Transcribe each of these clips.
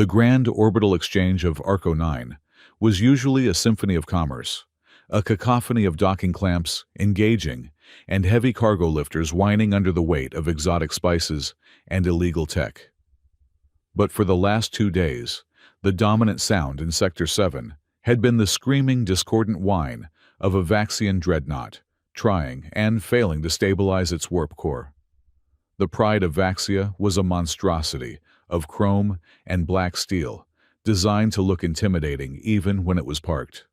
The grand orbital exchange of Arco 9 was usually a symphony of commerce, a cacophony of docking clamps, engaging, and heavy cargo lifters whining under the weight of exotic spices and illegal tech. But for the last 2 days, the dominant sound in Sector 7 had been the screaming, discordant whine of a Vaxian dreadnought, trying and failing to stabilize its warp core. The pride of Vaxia was a monstrosity of chrome and black steel, designed to look intimidating even when it was parked.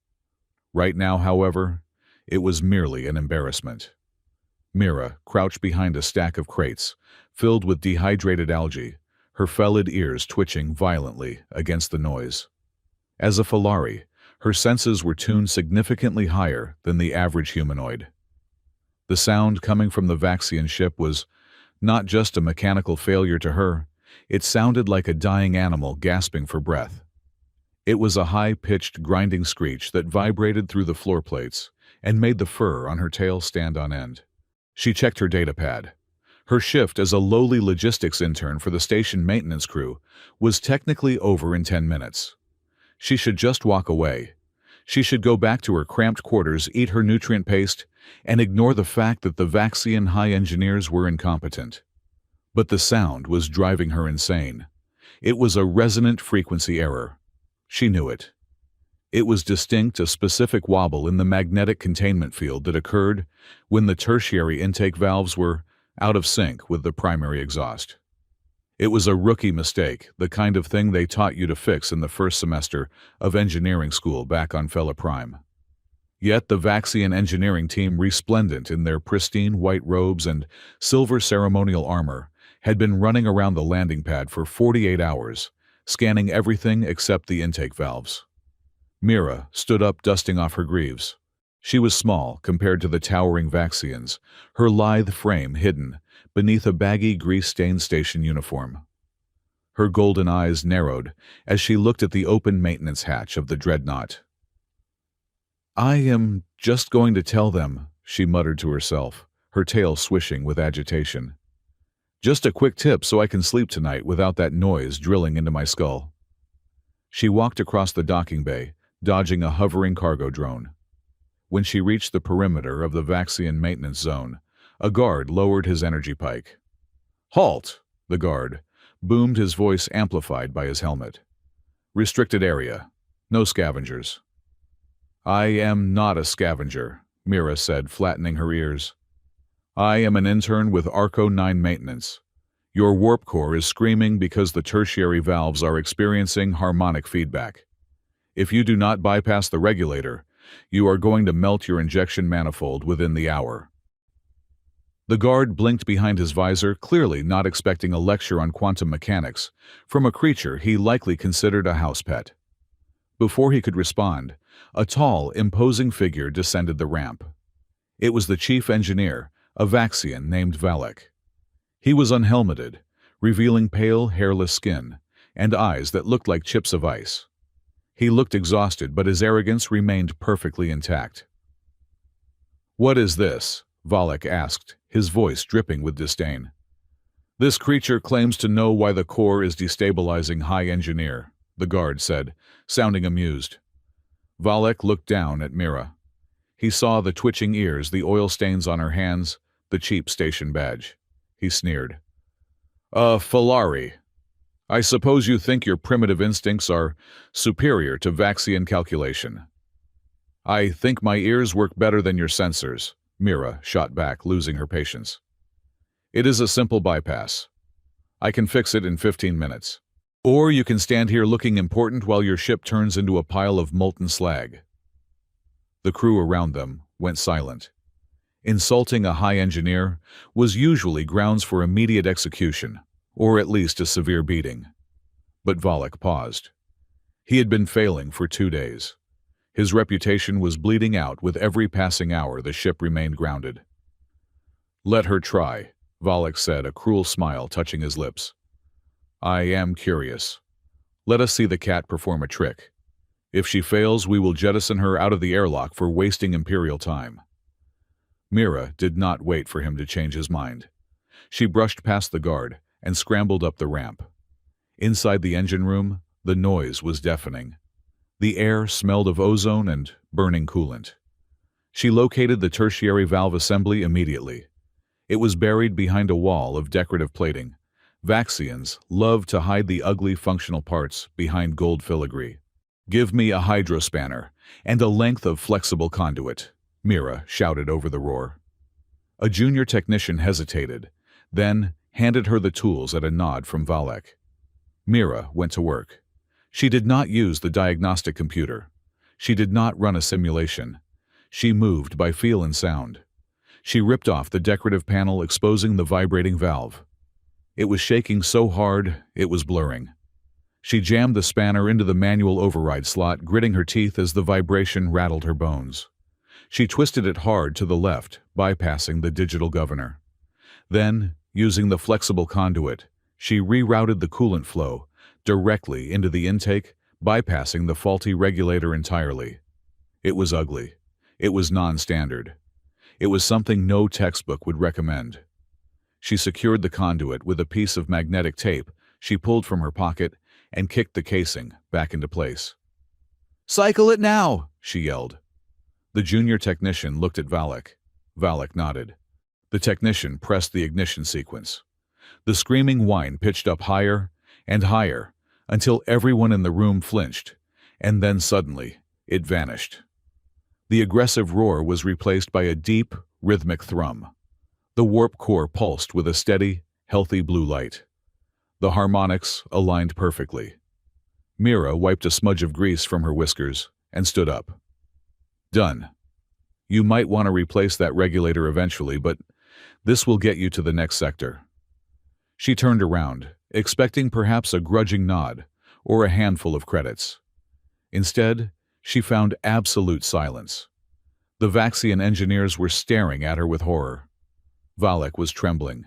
Right now, however, it was merely an embarrassment. Mira crouched behind a stack of crates filled with dehydrated algae, her felled ears twitching violently against the noise. As a Falari, her senses were tuned significantly higher than the average humanoid. The sound coming from the Vaxian ship was not just a mechanical failure to her, it sounded like a dying animal gasping for breath. It was a high-pitched, grinding screech that vibrated through the floor plates and made the fur on her tail stand on end. She checked her datapad. Her shift as a lowly logistics intern for the station maintenance crew was technically over in 10 minutes. She should just walk away. She should go back to her cramped quarters, eat her nutrient paste, and ignore the fact that the Vaxian high engineers were incompetent. But the sound was driving her insane. It was a resonant frequency error. She knew it. It was distinct, a specific wobble in the magnetic containment field that occurred when the tertiary intake valves were out of sync with the primary exhaust. It was a rookie mistake, the kind of thing they taught you to fix in the first semester of engineering school back on Fella Prime. Yet the Vaxian engineering team, resplendent in their pristine white robes and silver ceremonial armor, had been running around the landing pad for 48 hours, scanning everything except the intake valves. Mira stood up, dusting off her greaves. She was small compared to the towering Vaxians, her lithe frame hidden beneath a baggy, grease-stained station uniform. Her golden eyes narrowed as she looked at the open maintenance hatch of the dreadnought. "I am just going to tell them," she muttered to herself, her tail swishing with agitation. "Just a quick tip so I can sleep tonight without that noise drilling into my skull." She walked across the docking bay, dodging a hovering cargo drone. When she reached the perimeter of the Vaxian maintenance zone, a guard lowered his energy pike. "Halt!" the guard boomed, his voice amplified by his helmet. "Restricted area. No scavengers." "I am not a scavenger," Mira said, flattening her ears. "I am an intern with Arco 9 maintenance. Your warp core is screaming because the tertiary valves are experiencing harmonic feedback. If you do not bypass the regulator, you are going to melt your injection manifold within the hour." The guard blinked behind his visor, clearly not expecting a lecture on quantum mechanics from a creature he likely considered a house pet. Before he could respond, a tall, imposing figure descended the ramp. It was the chief engineer, a Vaxian named Valek. He was unhelmeted, revealing pale, hairless skin and eyes that looked like chips of ice. He looked exhausted, but his arrogance remained perfectly intact. "What is this?" Valek asked, his voice dripping with disdain. "This creature claims to know why the core is destabilizing high engineer," the guard said, sounding amused. Valek looked down at Mira. He saw the twitching ears, the oil stains on her hands, the cheap station badge. He sneered. Falari. I suppose you think your primitive instincts are superior to Vaxian calculation." "I think my ears work better than your sensors," Mira shot back, losing her patience. "It is a simple bypass. I can fix it in 15 minutes. Or you can stand here looking important while your ship turns into a pile of molten slag." The crew around them went silent. Insulting a high engineer was usually grounds for immediate execution, or at least a severe beating. But Valek paused. He had been failing for 2 days. His reputation was bleeding out with every passing hour the ship remained grounded. "Let her try," Valek said, a cruel smile touching his lips. "I am curious. Let us see the cat perform a trick. If she fails, we will jettison her out of the airlock for wasting Imperial time." Mira did not wait for him to change his mind. She brushed past the guard and scrambled up the ramp. Inside the engine room, The noise was deafening. The air smelled of ozone and burning coolant. She located the tertiary valve assembly immediately. It was buried behind a wall of decorative plating. Vaxians loved to hide the ugly functional parts behind gold filigree. "Give me a hydrospanner and a length of flexible conduit," Mira shouted over the roar. A junior technician hesitated, then handed her the tools at a nod from Valek. Mira went to work. She did not use the diagnostic computer. She did not run a simulation. She moved by feel and sound. She ripped off the decorative panel, exposing the vibrating valve. It was shaking so hard, it was blurring. She jammed the spanner into the manual override slot, gritting her teeth as the vibration rattled her bones. She twisted it hard to the left, bypassing the digital governor. Then, using the flexible conduit, she rerouted the coolant flow directly into the intake, bypassing the faulty regulator entirely. It was ugly. It was non-standard. It was something no textbook would recommend. She secured the conduit with a piece of magnetic tape she pulled from her pocket and kicked the casing back into place. "Cycle it now!" she yelled. The junior technician looked at Valek. Valek nodded. The technician pressed the ignition sequence. The screaming whine pitched up higher and higher until everyone in the room flinched, and then suddenly it vanished. The aggressive roar was replaced by a deep, rhythmic thrum. The warp core pulsed with a steady, healthy blue light. The harmonics aligned perfectly. Mira wiped a smudge of grease from her whiskers and stood up. "Done. You might want to replace that regulator eventually, but this will get you to the next sector." She turned around, expecting perhaps a grudging nod or a handful of credits. Instead, she found absolute silence. The Vaxian engineers were staring at her with horror. Valek was trembling.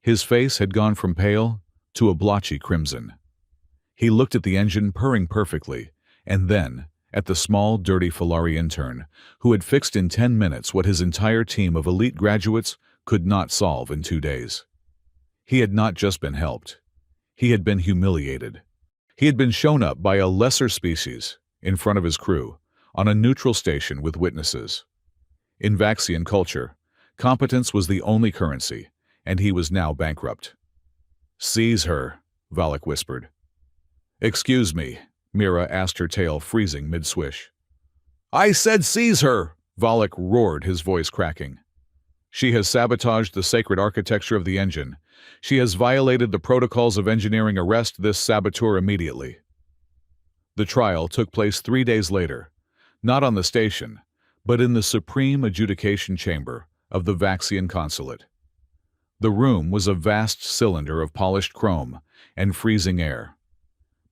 His face had gone from pale to a blotchy crimson. He looked at the engine purring perfectly, and then at the small, dirty Falari intern, who had fixed in 10 minutes what his entire team of elite graduates could not solve in 2 days. He had not just been helped. He had been humiliated. He had been shown up by a lesser species in front of his crew, on a neutral station with witnesses. In Vaxian culture, competence was the only currency, and he was now bankrupt. "Seize her," Valek whispered. "Excuse me," Mira asked, her tail freezing mid-swish. "I said seize her!" Valek roared, his voice cracking. "She has sabotaged the sacred architecture of the engine. She has violated the protocols of engineering. Arrest this saboteur immediately." The trial took place 3 days later, not on the station, but in the supreme adjudication chamber of the Vaxian consulate. The room was a vast cylinder of polished chrome and freezing air.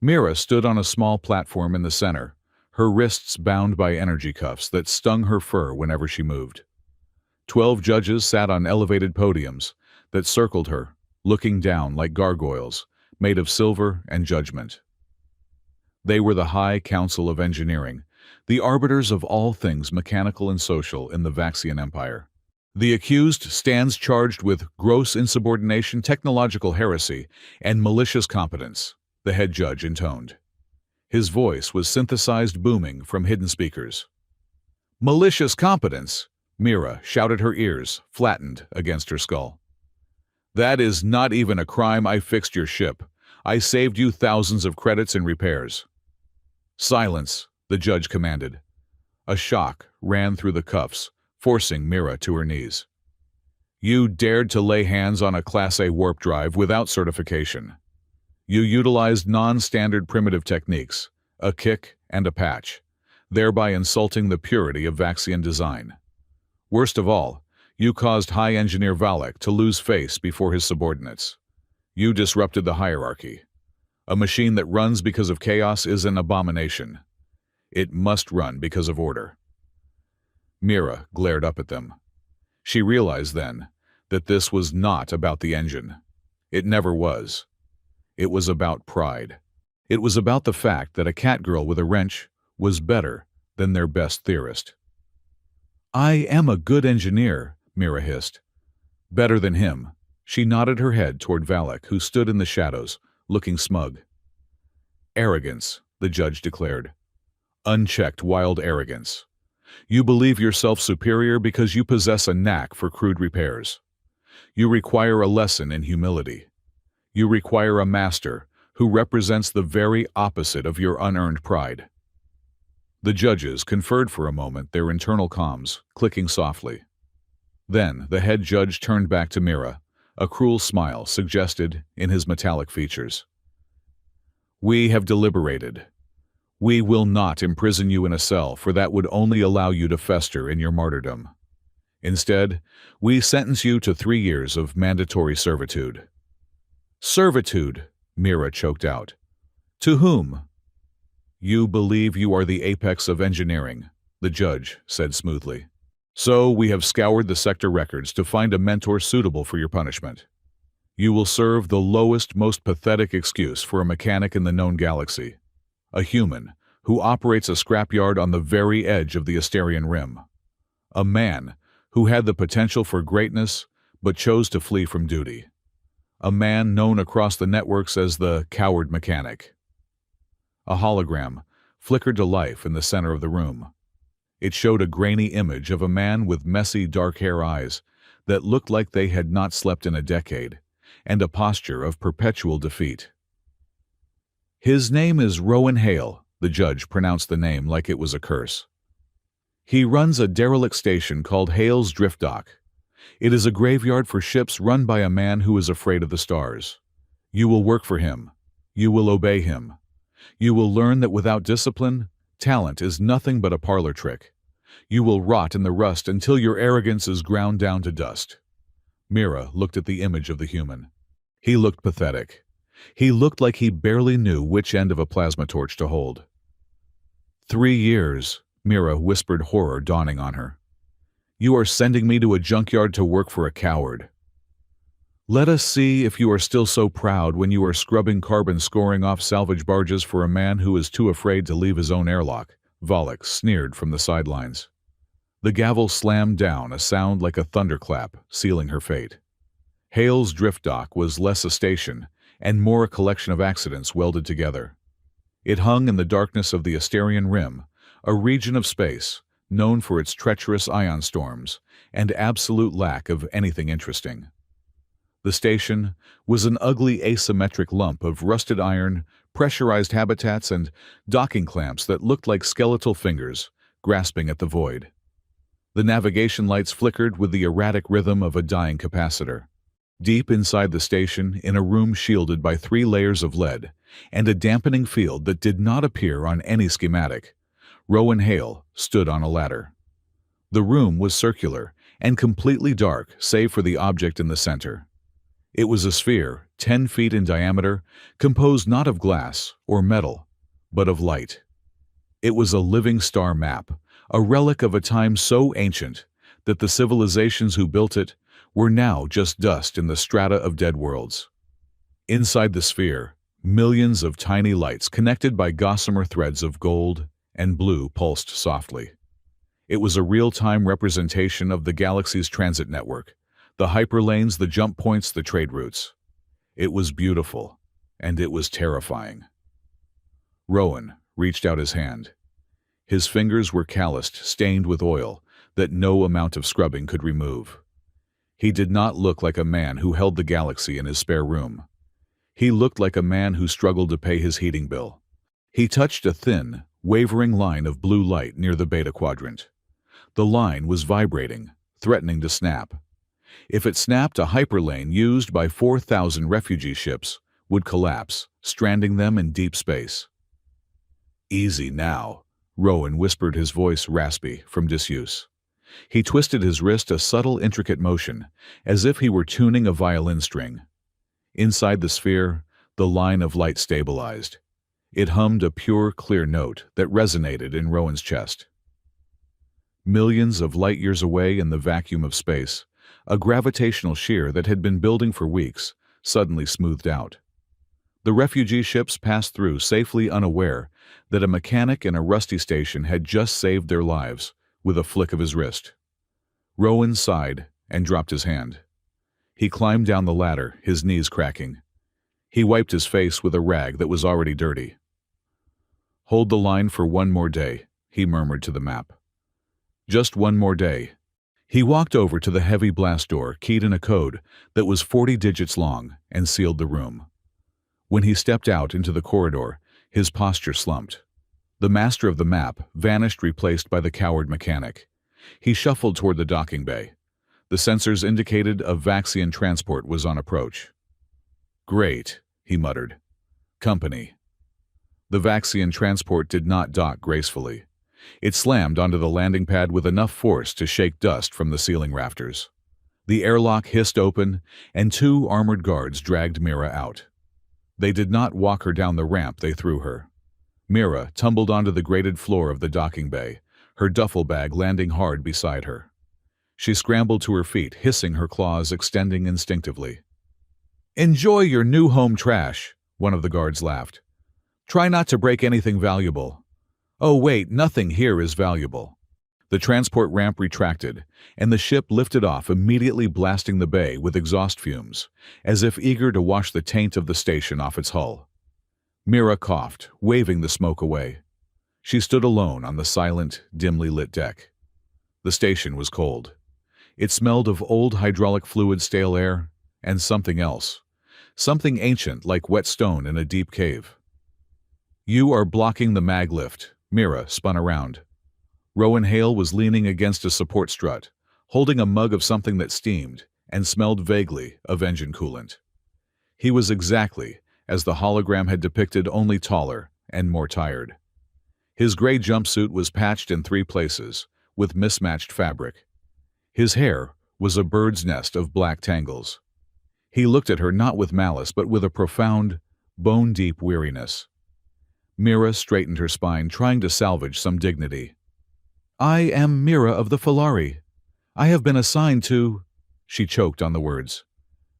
Mira stood on a small platform in the center, her wrists bound by energy cuffs that stung her fur whenever she moved. 12 judges sat on elevated podiums that circled her, looking down like gargoyles, made of silver and judgment. They were the High Council of Engineering, the arbiters of all things mechanical and social in the Vaxian Empire. "The accused stands charged with gross insubordination, technological heresy, and malicious competence," the head judge intoned. His voice was synthesized booming from hidden speakers. "Malicious competence," Mira shouted, her ears flattened against her skull. "That is not even a crime. I fixed your ship. I saved you thousands of credits in repairs." "Silence," the judge commanded. A shock ran through the cuffs, forcing Mira to her knees. "You dared to lay hands on a Class A warp drive without certification. You utilized non-standard primitive techniques, a kick and a patch, thereby insulting the purity of Vaxian design. Worst of all, you caused High Engineer Valek to lose face before his subordinates. You disrupted the hierarchy. A machine that runs because of chaos is an abomination. It must run because of order." Mira glared up at them. She realized then that this was not about the engine. It never was. It was about pride. It was about the fact that a catgirl with a wrench was better than their best theorist. "I am a good engineer," Mira hissed. "Better than him." She nodded her head toward Valek, who stood in the shadows, looking smug. Arrogance, the judge declared. Unchecked, wild arrogance. You believe yourself superior because you possess a knack for crude repairs. You require a lesson in humility. You require a master who represents the very opposite of your unearned pride. The judges conferred for a moment, their internal comms clicking softly. Then the head judge turned back to Mira, a cruel smile suggested in his metallic features. We have deliberated. We will not imprison you in a cell, for that would only allow you to fester in your martyrdom. Instead, we sentence you to 3 years of mandatory servitude. Servitude, Mira choked out. To whom? You believe you are the apex of engineering, the judge said smoothly. So we have scoured the sector records to find a mentor suitable for your punishment. You will serve the lowest, most pathetic excuse for a mechanic in the known galaxy. A human who operates a scrapyard on the very edge of the Asterian Rim. A man who had the potential for greatness but chose to flee from duty. A man known across the networks as the coward mechanic. A hologram flickered to life in the center of the room. It showed a grainy image of a man with messy dark hair eyes that looked like they had not slept in a decade, and a posture of perpetual defeat. His name is Rowan Hale, the judge pronounced the name like it was a curse. He runs a derelict station called Hale's Drift Dock. It is a graveyard for ships run by a man who is afraid of the stars. You will work for him. You will obey him. You will learn that without discipline, talent is nothing but a parlor trick. You will rot in the rust until your arrogance is ground down to dust. Mira looked at the image of the human. He looked pathetic. He looked like he barely knew which end of a plasma torch to hold. 3 years, Mira whispered, horror dawning on her. You are sending me to a junkyard to work for a coward. Let us see if you are still so proud when you are scrubbing carbon scoring off salvage barges for a man who is too afraid to leave his own airlock, Volek sneered from the sidelines. The gavel slammed down, a sound like a thunderclap, sealing her fate. Hale's drift dock was less a station and more a collection of accidents welded together. It hung in the darkness of the Asterian Rim, a region of space known for its treacherous ion storms and absolute lack of anything interesting. The station was an ugly asymmetric lump of rusted iron, pressurized habitats, and docking clamps that looked like skeletal fingers grasping at the void. The navigation lights flickered with the erratic rhythm of a dying capacitor. Deep inside the station, in a room shielded by 3 layers of lead and a dampening field that did not appear on any schematic, Rowan Hale stood on a ladder. The room was circular and completely dark save for the object in the center. It was a sphere, 10 feet in diameter, composed not of glass or metal, but of light. It was a living star map, a relic of a time so ancient that the civilizations who built it were now just dust in the strata of dead worlds. Inside the sphere, millions of tiny lights connected by gossamer threads of gold and blue pulsed softly. It was a real-time representation of the galaxy's transit network, the hyperlanes, the jump points, the trade routes. It was beautiful, and it was terrifying. Rowan reached out his hand. His fingers were calloused, stained with oil that no amount of scrubbing could remove. He did not look like a man who held the galaxy in his spare room. He looked like a man who struggled to pay his heating bill. He touched a thin, wavering line of blue light near the beta quadrant. The line was vibrating, threatening to snap. If it snapped, a hyperlane used by 4,000 refugee ships would collapse, stranding them in deep space. Easy now, Rowan whispered, his voice raspy from disuse. He twisted his wrist, a subtle, intricate motion, as if he were tuning a violin string. Inside the sphere, the line of light stabilized. It hummed a pure, clear note that resonated in Rowan's chest. Millions of light years away in the vacuum of space, a gravitational shear that had been building for weeks suddenly smoothed out. The refugee ships passed through safely, unaware that a mechanic in a rusty station had just saved their lives with a flick of his wrist. Rowan sighed and dropped his hand. He climbed down the ladder, his knees cracking. He wiped his face with a rag that was already dirty. Hold the line for one more day, he murmured to the map. Just one more day. He walked over to the heavy blast door, keyed in a code that was 40 digits long, and sealed the room. When he stepped out into the corridor, his posture slumped. The master of the map vanished, replaced by the coward mechanic. He shuffled toward the docking bay. The sensors indicated a Vaxian transport was on approach. Great, he muttered. Company. The Vaxian transport did not dock gracefully. It slammed onto the landing pad with enough force to shake dust from the ceiling rafters. The airlock hissed open, and 2 armored guards dragged Mira out. They did not walk her down the ramp they threw her. Mira tumbled onto the grated floor of the docking bay, her duffel bag landing hard beside her. She scrambled to her feet, hissing, her claws extending instinctively. "Enjoy your new home trash," one of the guards laughed. "Try not to break anything valuable." "Oh wait, nothing here is valuable." The transport ramp retracted, and the ship lifted off, immediately blasting the bay with exhaust fumes, as if eager to wash the taint of the station off its hull. Mira coughed, waving the smoke away. She stood alone on the silent, dimly lit deck. The station was cold. It smelled of old hydraulic fluid, stale air, and something else. Something ancient, like wet stone in a deep cave. "You are blocking the mag lift." Mira spun around. Rowan Hale was leaning against a support strut, holding a mug of something that steamed and smelled vaguely of engine coolant. He was exactly as the hologram had depicted, only taller and more tired. His gray jumpsuit was patched in 3 places, with mismatched fabric. His hair was a bird's nest of black tangles. He looked at her not with malice, but with a profound, bone-deep weariness. Mira straightened her spine, trying to salvage some dignity. "I am Mira of the Falari. I have been assigned to—" She choked on the words.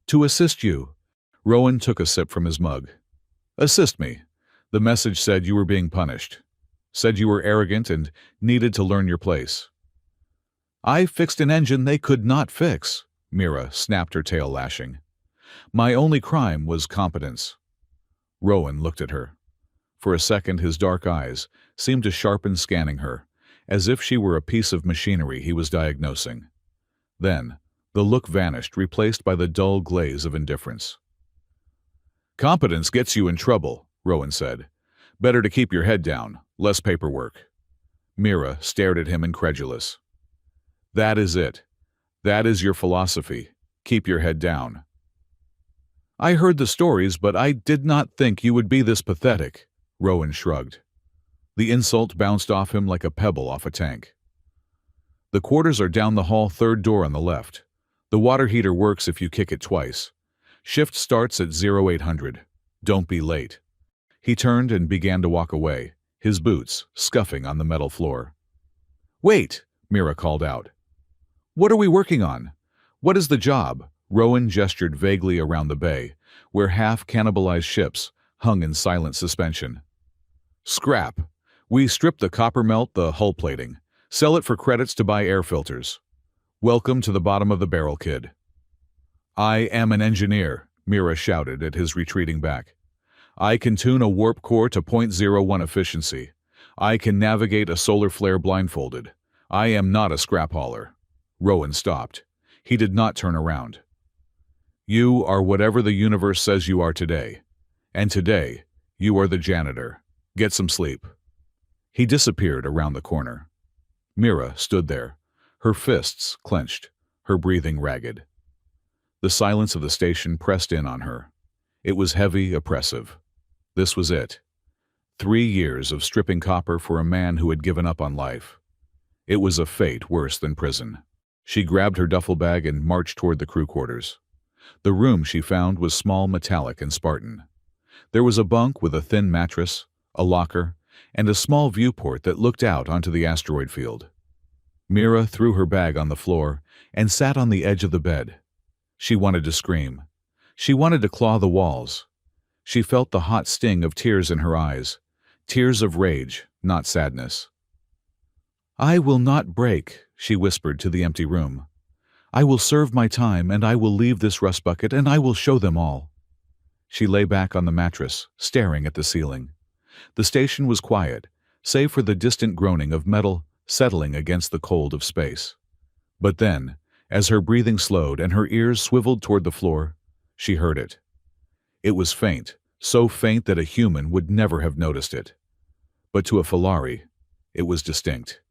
"To assist you." Rowan took a sip from his mug. "Assist me. The message said you were being punished. Said you were arrogant and needed to learn your place." "I fixed an engine they could not fix." Mira snapped her tail, lashing. "My only crime was competence." Rowan looked at her. For a second, his dark eyes seemed to sharpen, scanning her, as if she were a piece of machinery he was diagnosing. Then, the look vanished, replaced by the dull glaze of indifference. "Competence gets you in trouble," Rowan said. "Better to keep your head down, less paperwork." Mira stared at him, incredulous. "That is it. That is your philosophy. Keep your head down." "I heard the stories, but I did not think you would be this pathetic." Rowan shrugged. The insult bounced off him like a pebble off a tank. "The quarters are down the hall, 3rd door on the left. The water heater works if you kick it twice. Shift starts at 0800. Don't be late." He turned and began to walk away, his boots scuffing on the metal floor. "Wait!" Mira called out. "What are we working on? What is the job?" Rowan gestured vaguely around the bay, where half-cannibalized ships hung in silent suspension. "Scrap. We strip the copper, melt the hull plating, sell it for credits to buy air filters. Welcome to the bottom of the barrel, kid." "I am an engineer," Mira shouted at his retreating back. "I can tune a warp core to .01 efficiency. I can navigate a solar flare blindfolded. I am not a scrap hauler." Rowan stopped. He did not turn around. "You are whatever the universe says you are today. And today, you are the janitor. Get some sleep." He disappeared around the corner. Mira stood there, her fists clenched, her breathing ragged. The silence of the station pressed in on her. It was heavy, oppressive. This was it. 3 years of stripping copper for a man who had given up on life. It was a fate worse than prison. She grabbed her duffel bag and marched toward the crew quarters. The room she found was small, metallic, and Spartan. There was a bunk with a thin mattress, a locker, and a small viewport that looked out onto the asteroid field. Mira threw her bag on the floor and sat on the edge of the bed. She wanted to scream. She wanted to claw the walls. She felt the hot sting of tears in her eyes, tears of rage, not sadness. "I will not break," she whispered to the empty room. "I will serve my time, and I will leave this rust bucket, and I will show them all." She lay back on the mattress, staring at the ceiling. The station was quiet, save for the distant groaning of metal settling against the cold of space. But then, as her breathing slowed and her ears swiveled toward the floor, she heard it. It was faint, so faint that a human would never have noticed it. But to a Falari, it was distinct.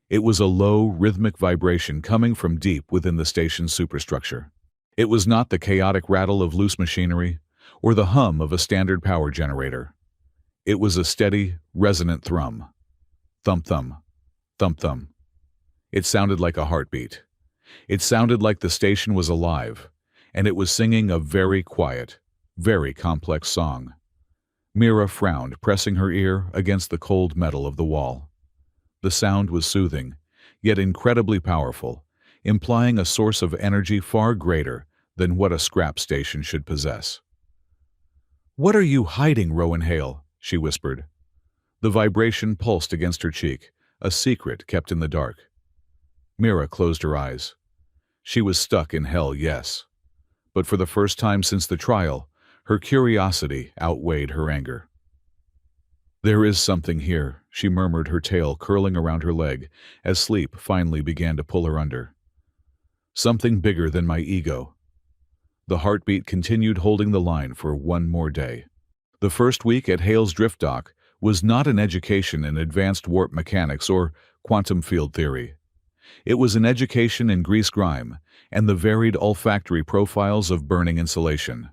It was a low, rhythmic vibration coming from deep within the station's superstructure. It was not the chaotic rattle of loose machinery or the hum of a standard power generator. It was a steady, resonant thrum. Thump-thump, thump-thump. It sounded like a heartbeat. It sounded like the station was alive, and it was singing a very quiet, very complex song. Mira frowned, pressing her ear against the cold metal of the wall. The sound was soothing, yet incredibly powerful, implying a source of energy far greater than what a scrap station should possess. "What are you hiding, Rowan Hale?" she whispered. The vibration pulsed against her cheek, a secret kept in the dark. Mira closed her eyes. She was stuck in hell, yes. But for the first time since the trial, her curiosity outweighed her anger. "There is something here," she murmured, her tail curling around her leg as sleep finally began to pull her under. "Something bigger than my ego." The heartbeat continued, holding the line for one more day. The first week at Hale's drift dock was not an education in advanced warp mechanics or quantum field theory. It was an education in grease grime and the varied olfactory profiles of burning insulation.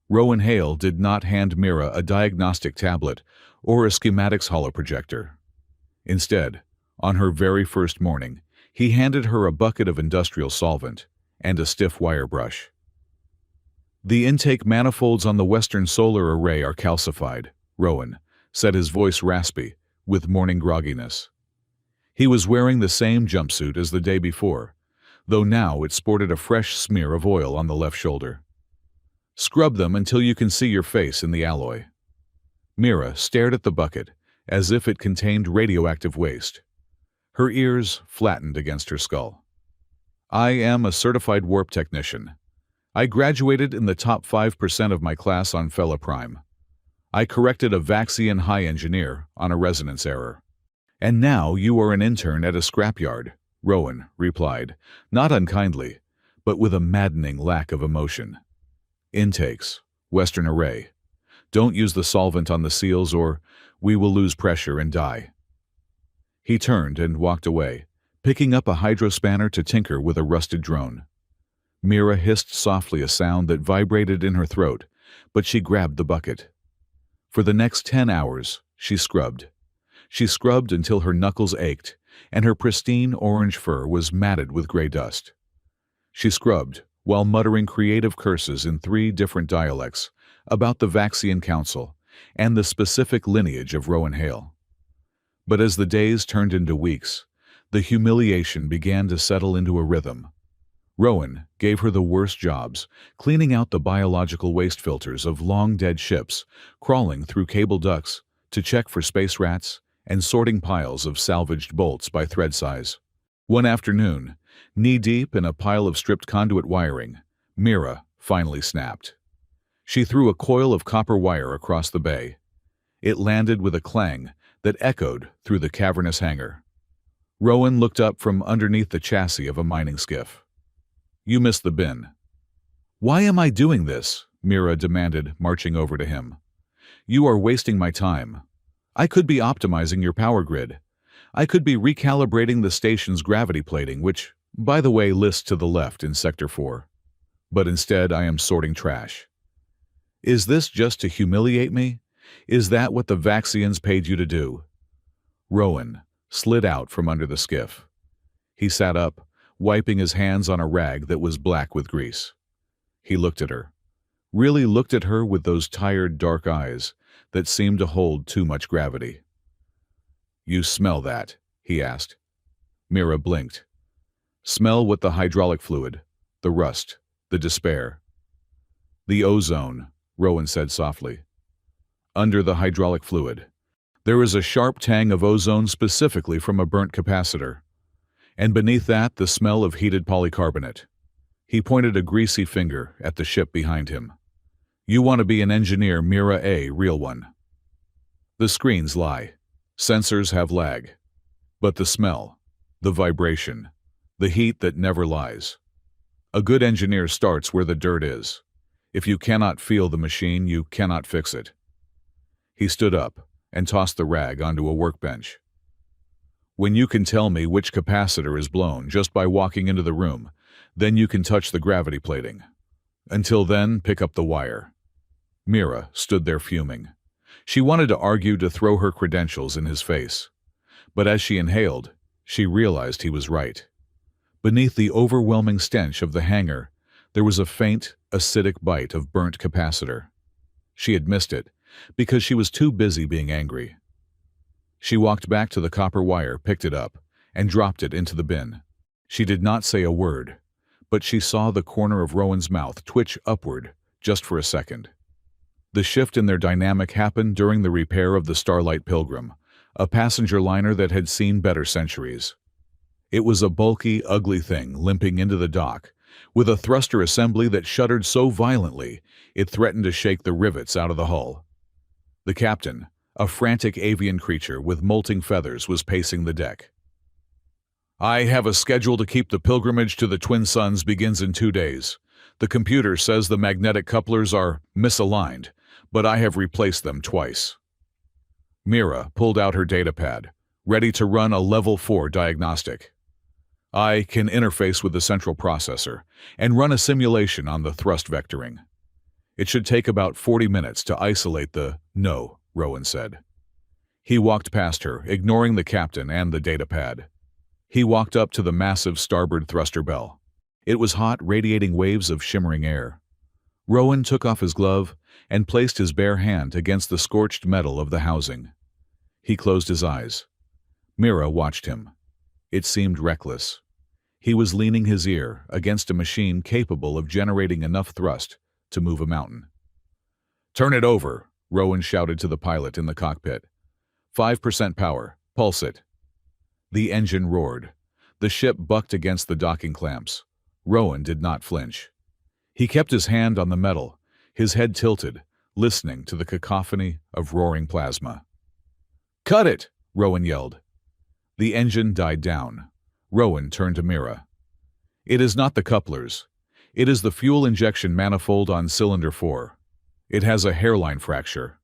Rowan Hale did not hand Mira a diagnostic tablet or a schematics holoprojector. Instead, on her very first morning, he handed her a bucket of industrial solvent and a stiff wire brush. "The intake manifolds on the Western solar array are calcified," Rowan said, his voice raspy with morning grogginess. He was wearing the same jumpsuit as the day before, though now it sported a fresh smear of oil on the left shoulder. "Scrub them until you can see your face in the alloy." Mira stared at the bucket as if it contained radioactive waste. Her ears flattened against her skull. "I am a certified warp technician. I graduated in the top 5% of my class on Fella Prime. I corrected a Vaxian high engineer on a resonance error. And now you are an intern at a scrapyard," Rowan replied, not unkindly, but with a maddening lack of emotion. "Intakes, Western array. Don't use the solvent on the seals or we will lose pressure and die." He turned and walked away, picking up a hydrospanner to tinker with a rusted drone. Mira hissed softly, a sound that vibrated in her throat, but she grabbed the bucket. For the next 10 hours, she scrubbed. She scrubbed until her knuckles ached, and her pristine orange fur was matted with gray dust. She scrubbed while muttering creative curses in 3 different dialects about the Vaxian Council and the specific lineage of Rowan Hale. But as the days turned into weeks, the humiliation began to settle into a rhythm. Rowan gave her the worst jobs, cleaning out the biological waste filters of long-dead ships, crawling through cable ducts to check for space rats, and sorting piles of salvaged bolts by thread size. One afternoon, knee-deep in a pile of stripped conduit wiring, Mira finally snapped. She threw a coil of copper wire across the bay. It landed with a clang that echoed through the cavernous hangar. Rowan looked up from underneath the chassis of a mining skiff. "You missed the bin." "Why am I doing this?" Mira demanded, marching over to him. "You are wasting my time. I could be optimizing your power grid. I could be recalibrating the station's gravity plating, which, by the way, lists to the left in Sector 4. But instead I am sorting trash." "Is this just to humiliate me? Is that what the Vaxians paid you to do?" Rowan slid out from under the skiff. He sat up, wiping his hands on a rag that was black with grease. He looked at her. Really looked at her with those tired, dark eyes that seemed to hold too much gravity. "You smell that?" he asked. Mira blinked. "Smell what? The hydraulic fluid, the rust, the despair." "The ozone," Rowan said softly. "Under the hydraulic fluid. There is a sharp tang of ozone specifically from a burnt capacitor. And beneath that, the smell of heated polycarbonate." He pointed a greasy finger at the ship behind him. "You want to be an engineer, Mira, a real one." The screens lie. Sensors have lag. But the smell, the vibration, the heat that never lies. A good engineer starts where the dirt is. If you cannot feel the machine, you cannot fix it. He stood up and tossed the rag onto a workbench. When you can tell me which capacitor is blown just by walking into the room, then you can touch the gravity plating. Until then, pick up the wire. Mira stood there fuming. She wanted to argue, to throw her credentials in his face. But as she inhaled, she realized he was right. Beneath the overwhelming stench of the hangar, there was a faint, acidic bite of burnt capacitor. She had missed it, because she was too busy being angry. She walked back to the copper wire, picked it up, and dropped it into the bin. She did not say a word, but she saw the corner of Rowan's mouth twitch upward just for a second. The shift in their dynamic happened during the repair of the Starlight Pilgrim, a passenger liner that had seen better centuries. It was a bulky, ugly thing limping into the dock, with a thruster assembly that shuddered so violently it threatened to shake the rivets out of the hull. The captain, a frantic avian creature with molting feathers, was pacing the deck. "I have a schedule to keep. The pilgrimage to the Twin Suns begins in 2 days. The computer says the magnetic couplers are misaligned, but I have replaced them twice." Mira pulled out her datapad, ready to run a Level 4 diagnostic. "I can interface with the central processor and run a simulation on the thrust vectoring. It should take about 40 minutes to isolate the..." "No," Rowan said. He walked past her, ignoring the captain and the datapad. He walked up to the massive starboard thruster bell. It was hot, radiating waves of shimmering air. Rowan took off his glove and placed his bare hand against the scorched metal of the housing. He closed his eyes. Mira watched him. It seemed reckless. He was leaning his ear against a machine capable of generating enough thrust to move a mountain. "Turn it over," Rowan shouted to the pilot in the cockpit. 5% power. Pulse it." The engine roared. The ship bucked against the docking clamps. Rowan did not flinch. He kept his hand on the metal, his head tilted, listening to the cacophony of roaring plasma. "Cut it!" Rowan yelled. The engine died down. Rowan turned to Mira. "It is not the couplers. It is the fuel injection manifold on cylinder 4. It has a hairline fracture.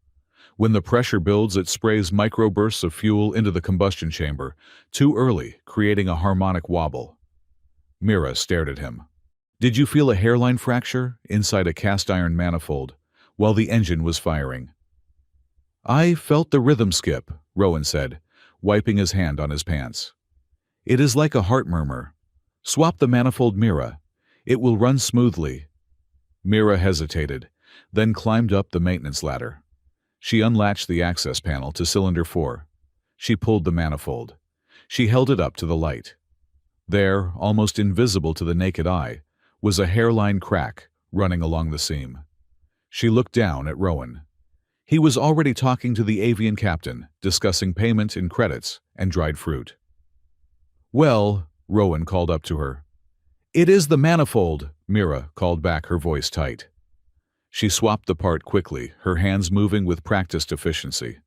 When the pressure builds, it sprays microbursts of fuel into the combustion chamber, too early, creating a harmonic wobble." Mira stared at him. "Did you feel a hairline fracture inside a cast-iron manifold while the engine was firing?" "I felt the rhythm skip," Rowan said, wiping his hand on his pants. "It is like a heart murmur. Swap the manifold, Mira. It will run smoothly." Mira hesitated, then climbed up the maintenance ladder. She unlatched the access panel to cylinder 4. She pulled the manifold. She held it up to the light. There, almost invisible to the naked eye, was a hairline crack running along the seam. She looked down at Rowan. He was already talking to the avian captain, discussing payment in credits and dried fruit. "Well," Rowan called up to her. "It is the manifold," Mira called back, her voice tight. She swapped the part quickly, her hands moving with practiced efficiency.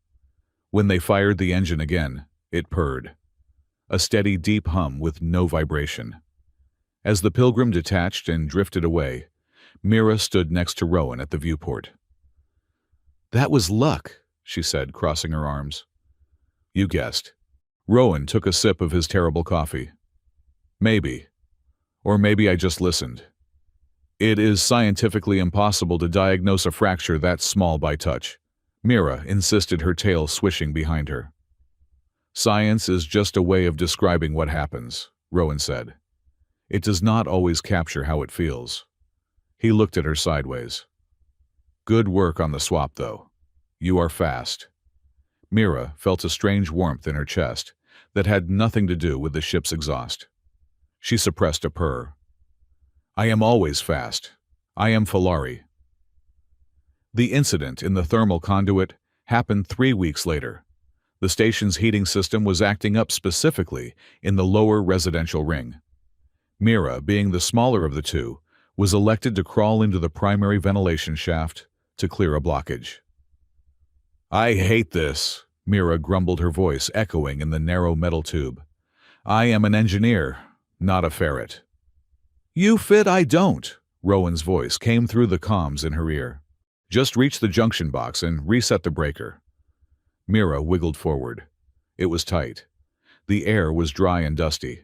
When they fired the engine again, it purred. A steady, deep hum with no vibration. As the Pilgrim detached and drifted away, Mira stood next to Rowan at the viewport. "That was luck," she said, crossing her arms. "You guessed." Rowan took a sip of his terrible coffee. "Maybe. Or maybe I just listened. It is scientifically impossible to diagnose a fracture that small by touch." Mira insisted, her tail swishing behind her. "Science is just a way of describing what happens," Rowan said. "It does not always capture how it feels." He looked at her sideways. "Good work on the swap, though. You are fast." Mira felt a strange warmth in her chest that had nothing to do with the ship's exhaust. She suppressed a purr. "I am always fast. I am Falari." The incident in the thermal conduit happened 3 weeks later. The station's heating system was acting up, specifically in the lower residential ring. Mira, being the smaller of the two, was elected to crawl into the primary ventilation shaft to clear a blockage. I hate this, Mira grumbled, her voice echoing in the narrow metal tube. I am an engineer, not a ferret. You fit, I don't, Rowan's voice came through the comms in her ear. Just reach the junction box and reset the breaker. Mira wiggled forward. It was tight. The air was dry and dusty.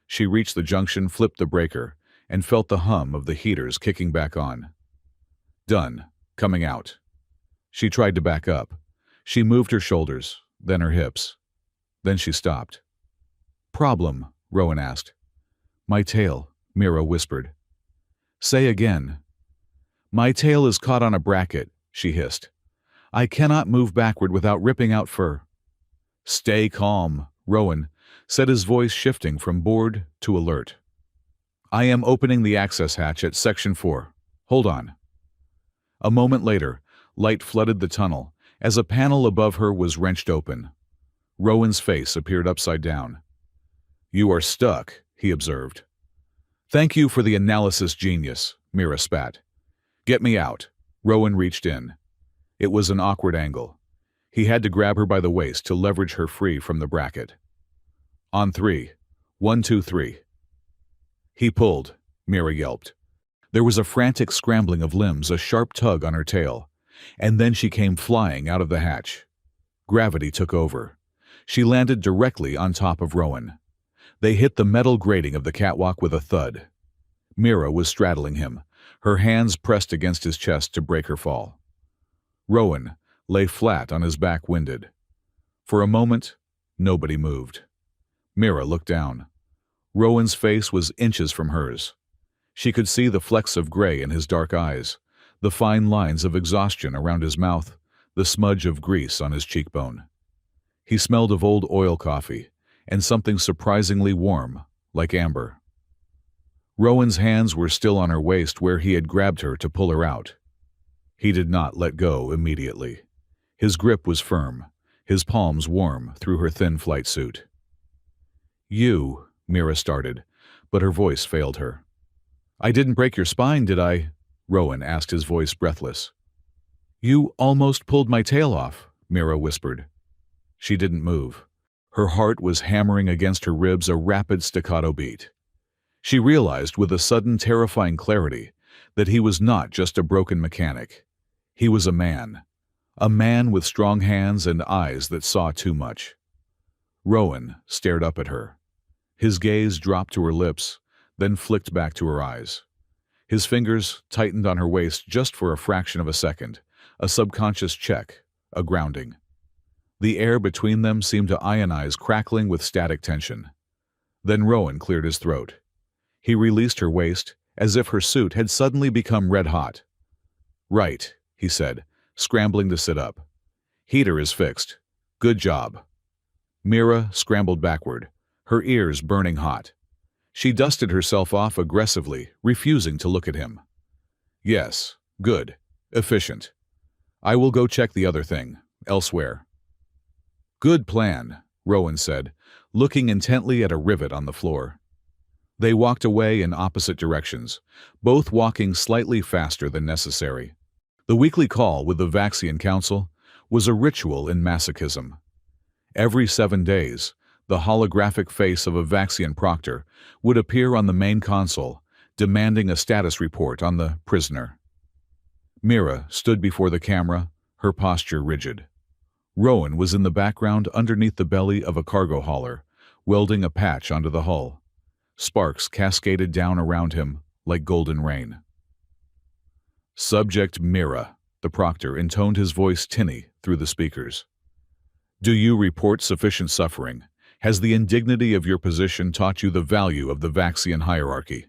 She reached the junction, flipped the breaker, and felt the hum of the heaters kicking back on. Done. Coming out. She tried to back up. She moved her shoulders, then her hips. Then she stopped. Problem? Rowan asked. My tail, Mira whispered. Say again. My tail is caught on a bracket, she hissed. I cannot move backward without ripping out fur. Stay calm, Rowan said, his voice shifting from bored to alert. I am opening the access hatch at Section 4. Hold on. A moment later, light flooded the tunnel as a panel above her was wrenched open. Rowan's face appeared upside down. You are stuck, he observed. Thank you for the analysis, genius, Mira spat. Get me out. Rowan reached in. It was an awkward angle. He had to grab her by the waist to leverage her free from the bracket. On 3. 1, 2, 3. He pulled, Mira yelped. There was a frantic scrambling of limbs, a sharp tug on her tail, and then she came flying out of the hatch. Gravity took over. She landed directly on top of Rowan. They hit the metal grating of the catwalk with a thud. Mira was straddling him, her hands pressed against his chest to break her fall. Rowan lay flat on his back, winded. For a moment, nobody moved. Mira looked down. Rowan's face was inches from hers. She could see the flecks of gray in his dark eyes, the fine lines of exhaustion around his mouth, the smudge of grease on his cheekbone. He smelled of old oil coffee and something surprisingly warm, like amber. Rowan's hands were still on her waist where he had grabbed her to pull her out. He did not let go immediately. His grip was firm, his palms warm through her thin flight suit. You, Mira started, but her voice failed her. I didn't break your spine, did I? Rowan asked, his voice breathless. You almost pulled my tail off, Mira whispered. She didn't move. Her heart was hammering against her ribs, a rapid staccato beat. She realized with a sudden terrifying clarity that he was not just a broken mechanic. He was a man with strong hands and eyes that saw too much. Rowan stared up at her. His gaze dropped to her lips, then flicked back to her eyes. His fingers tightened on her waist just for a fraction of a second, a subconscious check, a grounding. The air between them seemed to ionize, crackling with static tension. Then Rowan cleared his throat. He released her waist, as if her suit had suddenly become red hot. Right, he said, scrambling to sit up. Heater is fixed. Good job. Mira scrambled backward, her ears burning hot. She dusted herself off aggressively, refusing to look at him. Yes, good, efficient. I will go check the other thing, elsewhere. Good plan, Rowan said, looking intently at a rivet on the floor. They walked away in opposite directions, both walking slightly faster than necessary. The weekly call with the Vaxian Council was a ritual in masochism. Every 7 days, the holographic face of a Vaxian proctor would appear on the main console, demanding a status report on the prisoner. Mira stood before the camera, her posture rigid. Rowan was in the background underneath the belly of a cargo hauler, welding a patch onto the hull. Sparks cascaded down around him like golden rain. Subject Mira, the proctor intoned, his voice tinny through the speakers. Do you report sufficient suffering? Has the indignity of your position taught you the value of the Vaxian hierarchy?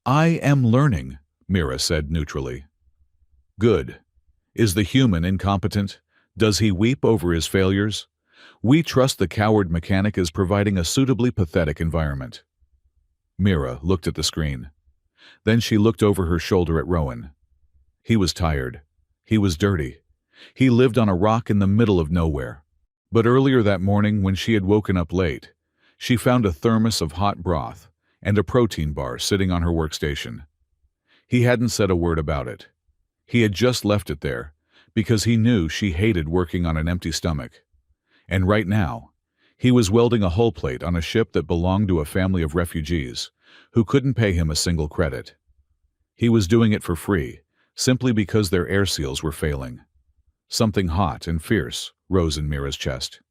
I am learning, Mira said neutrally. Good. Is the human incompetent? Does he weep over his failures? We trust the coward mechanic is providing a suitably pathetic environment. Mira looked at the screen. Then she looked over her shoulder at Rowan. He was tired. He was dirty. He lived on a rock in the middle of nowhere. But earlier that morning, when she had woken up late, she found a thermos of hot broth and a protein bar sitting on her workstation. He hadn't said a word about it. He had just left it there, because he knew she hated working on an empty stomach. And right now, he was welding a hull plate on a ship that belonged to a family of refugees who couldn't pay him a single credit. He was doing it for free, simply because their air seals were failing. Something hot and fierce rose in Mira's chest.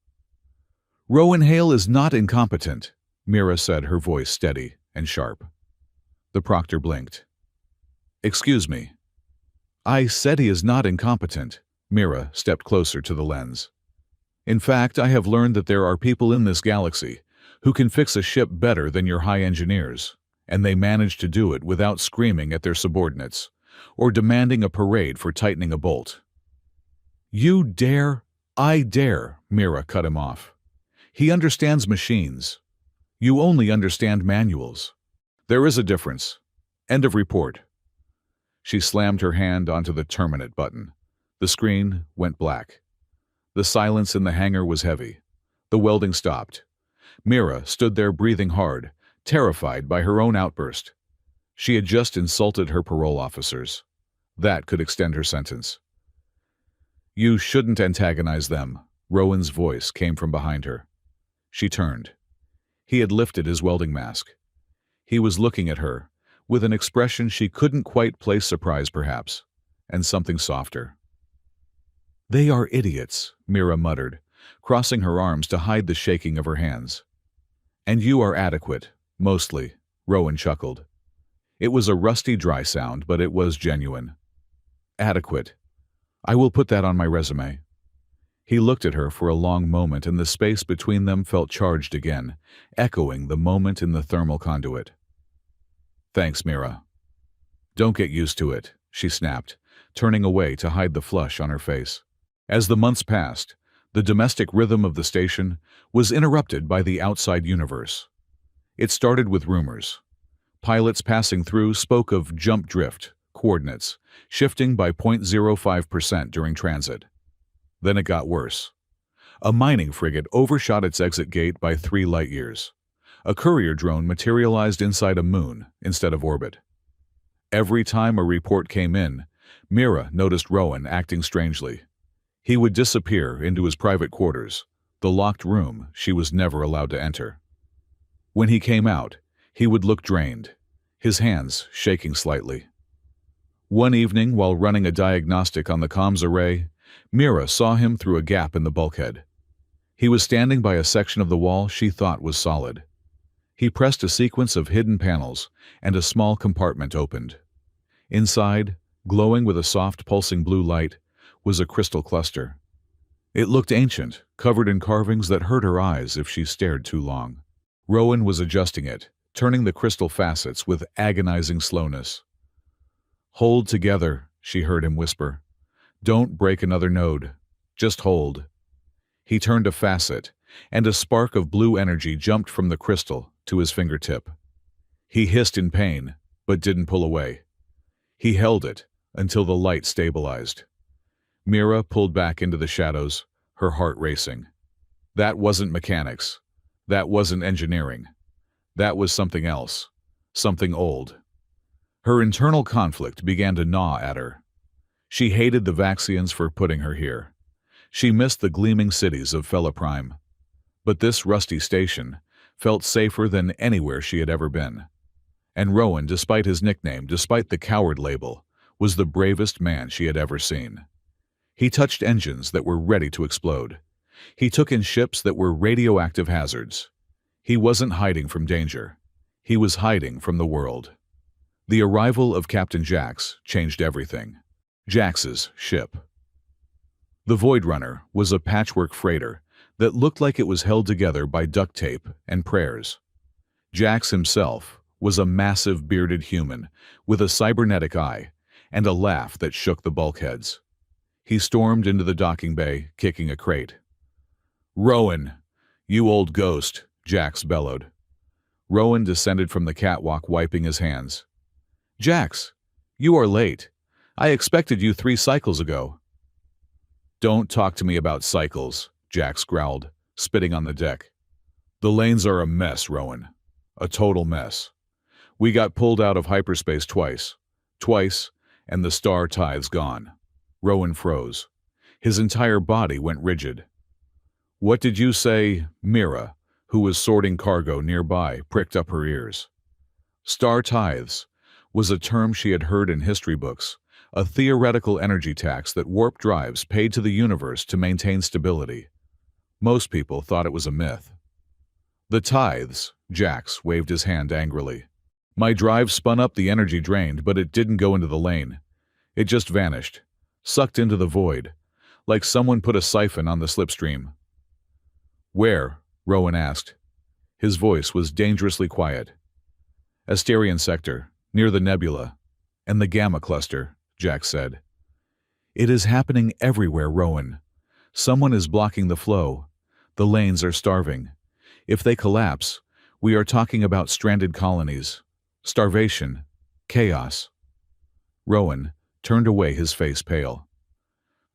"Rowan Hale is not incompetent," Mira said, her voice steady and sharp. The proctor blinked. "Excuse me." "I said he is not incompetent." Mira stepped closer to the lens. "In fact, I have learned that there are people in this galaxy who can fix a ship better than your high engineers, and they manage to do it without screaming at their subordinates or demanding a parade for tightening a bolt." "You dare?" "I dare," Mira cut him off. "He understands machines. You only understand manuals. There is a difference. End of report." She slammed her hand onto the terminate button. The screen went black. The silence in the hangar was heavy. The welding stopped. Mira stood there breathing hard, terrified by her own outburst. She had just insulted her parole officers. That could extend her sentence. "You shouldn't antagonize them," Rowan's voice came from behind her. She turned. He had lifted his welding mask. He was looking at her, with an expression she couldn't quite place, surprise perhaps, and something softer. "They are idiots," Mira muttered, crossing her arms to hide the shaking of her hands. "And you are adequate, mostly," Rowan chuckled. It was a rusty, dry sound, but it was genuine. "Adequate. I will put that on my resume." He looked at her for a long moment, and the space between them felt charged again, echoing the moment in the thermal conduit. "Thanks, Mira." "Don't get used to it," she snapped, turning away to hide the flush on her face. As the months passed, the domestic rhythm of the station was interrupted by the outside universe. It started with rumors. Pilots passing through spoke of jump drift, coordinates, shifting by 0.05% during transit. Then it got worse. A mining frigate overshot its exit gate by 3 light-years. A courier drone materialized inside a moon instead of orbit. Every time a report came in, Mira noticed Rowan acting strangely. He would disappear into his private quarters, the locked room she was never allowed to enter. When he came out, he would look drained, his hands shaking slightly. One evening, while running a diagnostic on the comms array, Mira saw him through a gap in the bulkhead. He was standing by a section of the wall she thought was solid. He pressed a sequence of hidden panels, and a small compartment opened. Inside, glowing with a soft pulsing blue light, was a crystal cluster. It looked ancient, covered in carvings that hurt her eyes if she stared too long. Rowan was adjusting it, turning the crystal facets with agonizing slowness. "Hold together," she heard him whisper. "Don't break another node. Just hold." He turned a facet, and a spark of blue energy jumped from the crystal to his fingertip. He hissed in pain, but didn't pull away. He held it until the light stabilized. Mira pulled back into the shadows, her heart racing. That wasn't mechanics. That wasn't engineering. That was something else. Something old. Her internal conflict began to gnaw at her. She hated the Vaxians for putting her here. She missed the gleaming cities of Fella Prime. But this rusty station felt safer than anywhere she had ever been. And Rowan, despite his nickname, despite the coward label, was the bravest man she had ever seen. He touched engines that were ready to explode. He took in ships that were radioactive hazards. He wasn't hiding from danger. He was hiding from the world. The arrival of Captain Jax changed everything. Jax's ship. The Void Runner was a patchwork freighter that looked like it was held together by duct tape and prayers. Jax himself was a massive bearded human with a cybernetic eye and a laugh that shook the bulkheads. He stormed into the docking bay, kicking a crate. "Rowan, you old ghost," Jax bellowed. Rowan descended from the catwalk, wiping his hands. "Jax, you are late. I expected you 3 cycles ago." "Don't talk to me about cycles," Jax growled, spitting on the deck. "The lanes are a mess, Rowan. A total mess. We got pulled out of hyperspace twice, and the star tithe's gone." Rowan froze. His entire body went rigid. "What did you say?" Mira, who was sorting cargo nearby, pricked up her ears. Star tithes was a term she had heard in history books, a theoretical energy tax that warp drives paid to the universe to maintain stability. Most people thought it was a myth. "The tithes," Jax waved his hand angrily. "My drive spun up the energy drained, but it didn't go into the lane. It just vanished, sucked into the void, like someone put a siphon on the slipstream." "Where?" Rowan asked. His voice was dangerously quiet. "Asterion sector, near the nebula, and the Gamma cluster," Jax said. "It is happening everywhere, Rowan. Someone is blocking the flow. The lanes are starving. If they collapse, we are talking about stranded colonies, starvation, chaos." Rowan turned away, his face pale.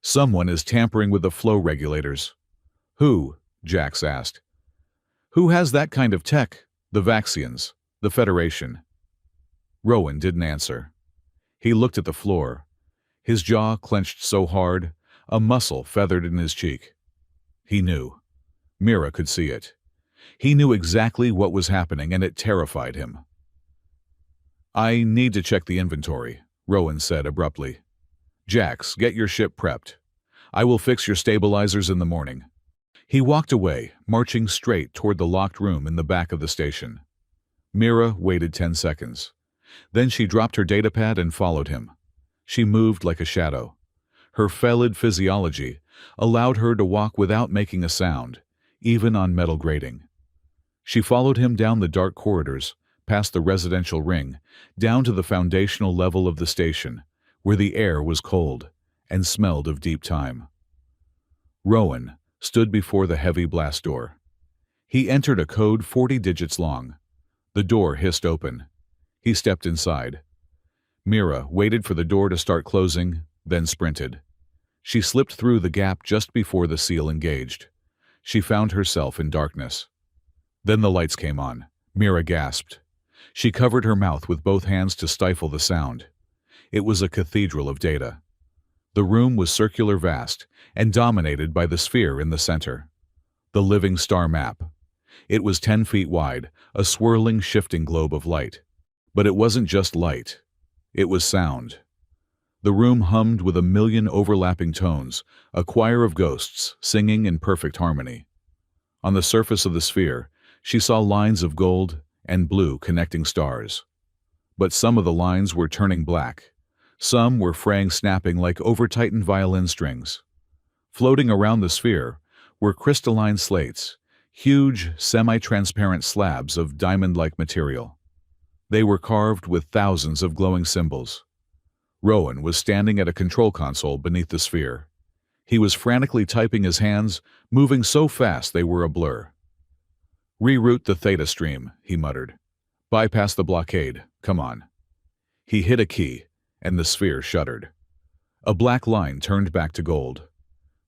"Someone is tampering with the flow regulators." "Who?" Jax asked. "Who has that kind of tech? The Vaxians, the Federation." Rowan didn't answer. He looked at the floor. His jaw clenched so hard, a muscle feathered in his cheek. He knew. Mira could see it. He knew exactly what was happening, and it terrified him. "I need to check the inventory," Rowan said abruptly. "Jax, get your ship prepped. I will fix your stabilizers in the morning." He walked away, marching straight toward the locked room in the back of the station. Mira waited 10 seconds. Then she dropped her datapad and followed him. She moved like a shadow. Her felid physiology allowed her to walk without making a sound, even on metal grating. She followed him down the dark corridors, past the residential ring, down to the foundational level of the station, where the air was cold and smelled of deep time. Rowan stood before the heavy blast door. He entered a code 40 digits long. The door hissed open. He stepped inside. Mira waited for the door to start closing, then sprinted. She slipped through the gap just before the seal engaged. She found herself in darkness. Then the lights came on. Mira gasped. She covered her mouth with both hands to stifle the sound. It was a cathedral of data. The room was circular vast and dominated by the sphere in the center. The living star map. It was 10 feet wide, a swirling, shifting globe of light. But it wasn't just light. It was sound. The room hummed with a million overlapping tones, a choir of ghosts singing in perfect harmony. On the surface of the sphere, she saw lines of gold and blue connecting stars. But some of the lines were turning black. Some were fraying, snapping like over-tightened violin strings. Floating around the sphere were crystalline slates, huge, semi-transparent slabs of diamond-like material. They were carved with thousands of glowing symbols. Rowan was standing at a control console beneath the sphere. He was frantically typing, his hands moving so fast they were a blur. "Reroute the theta stream," he muttered. "Bypass the blockade. Come on." He hit a key, and the sphere shuddered. A black line turned back to gold.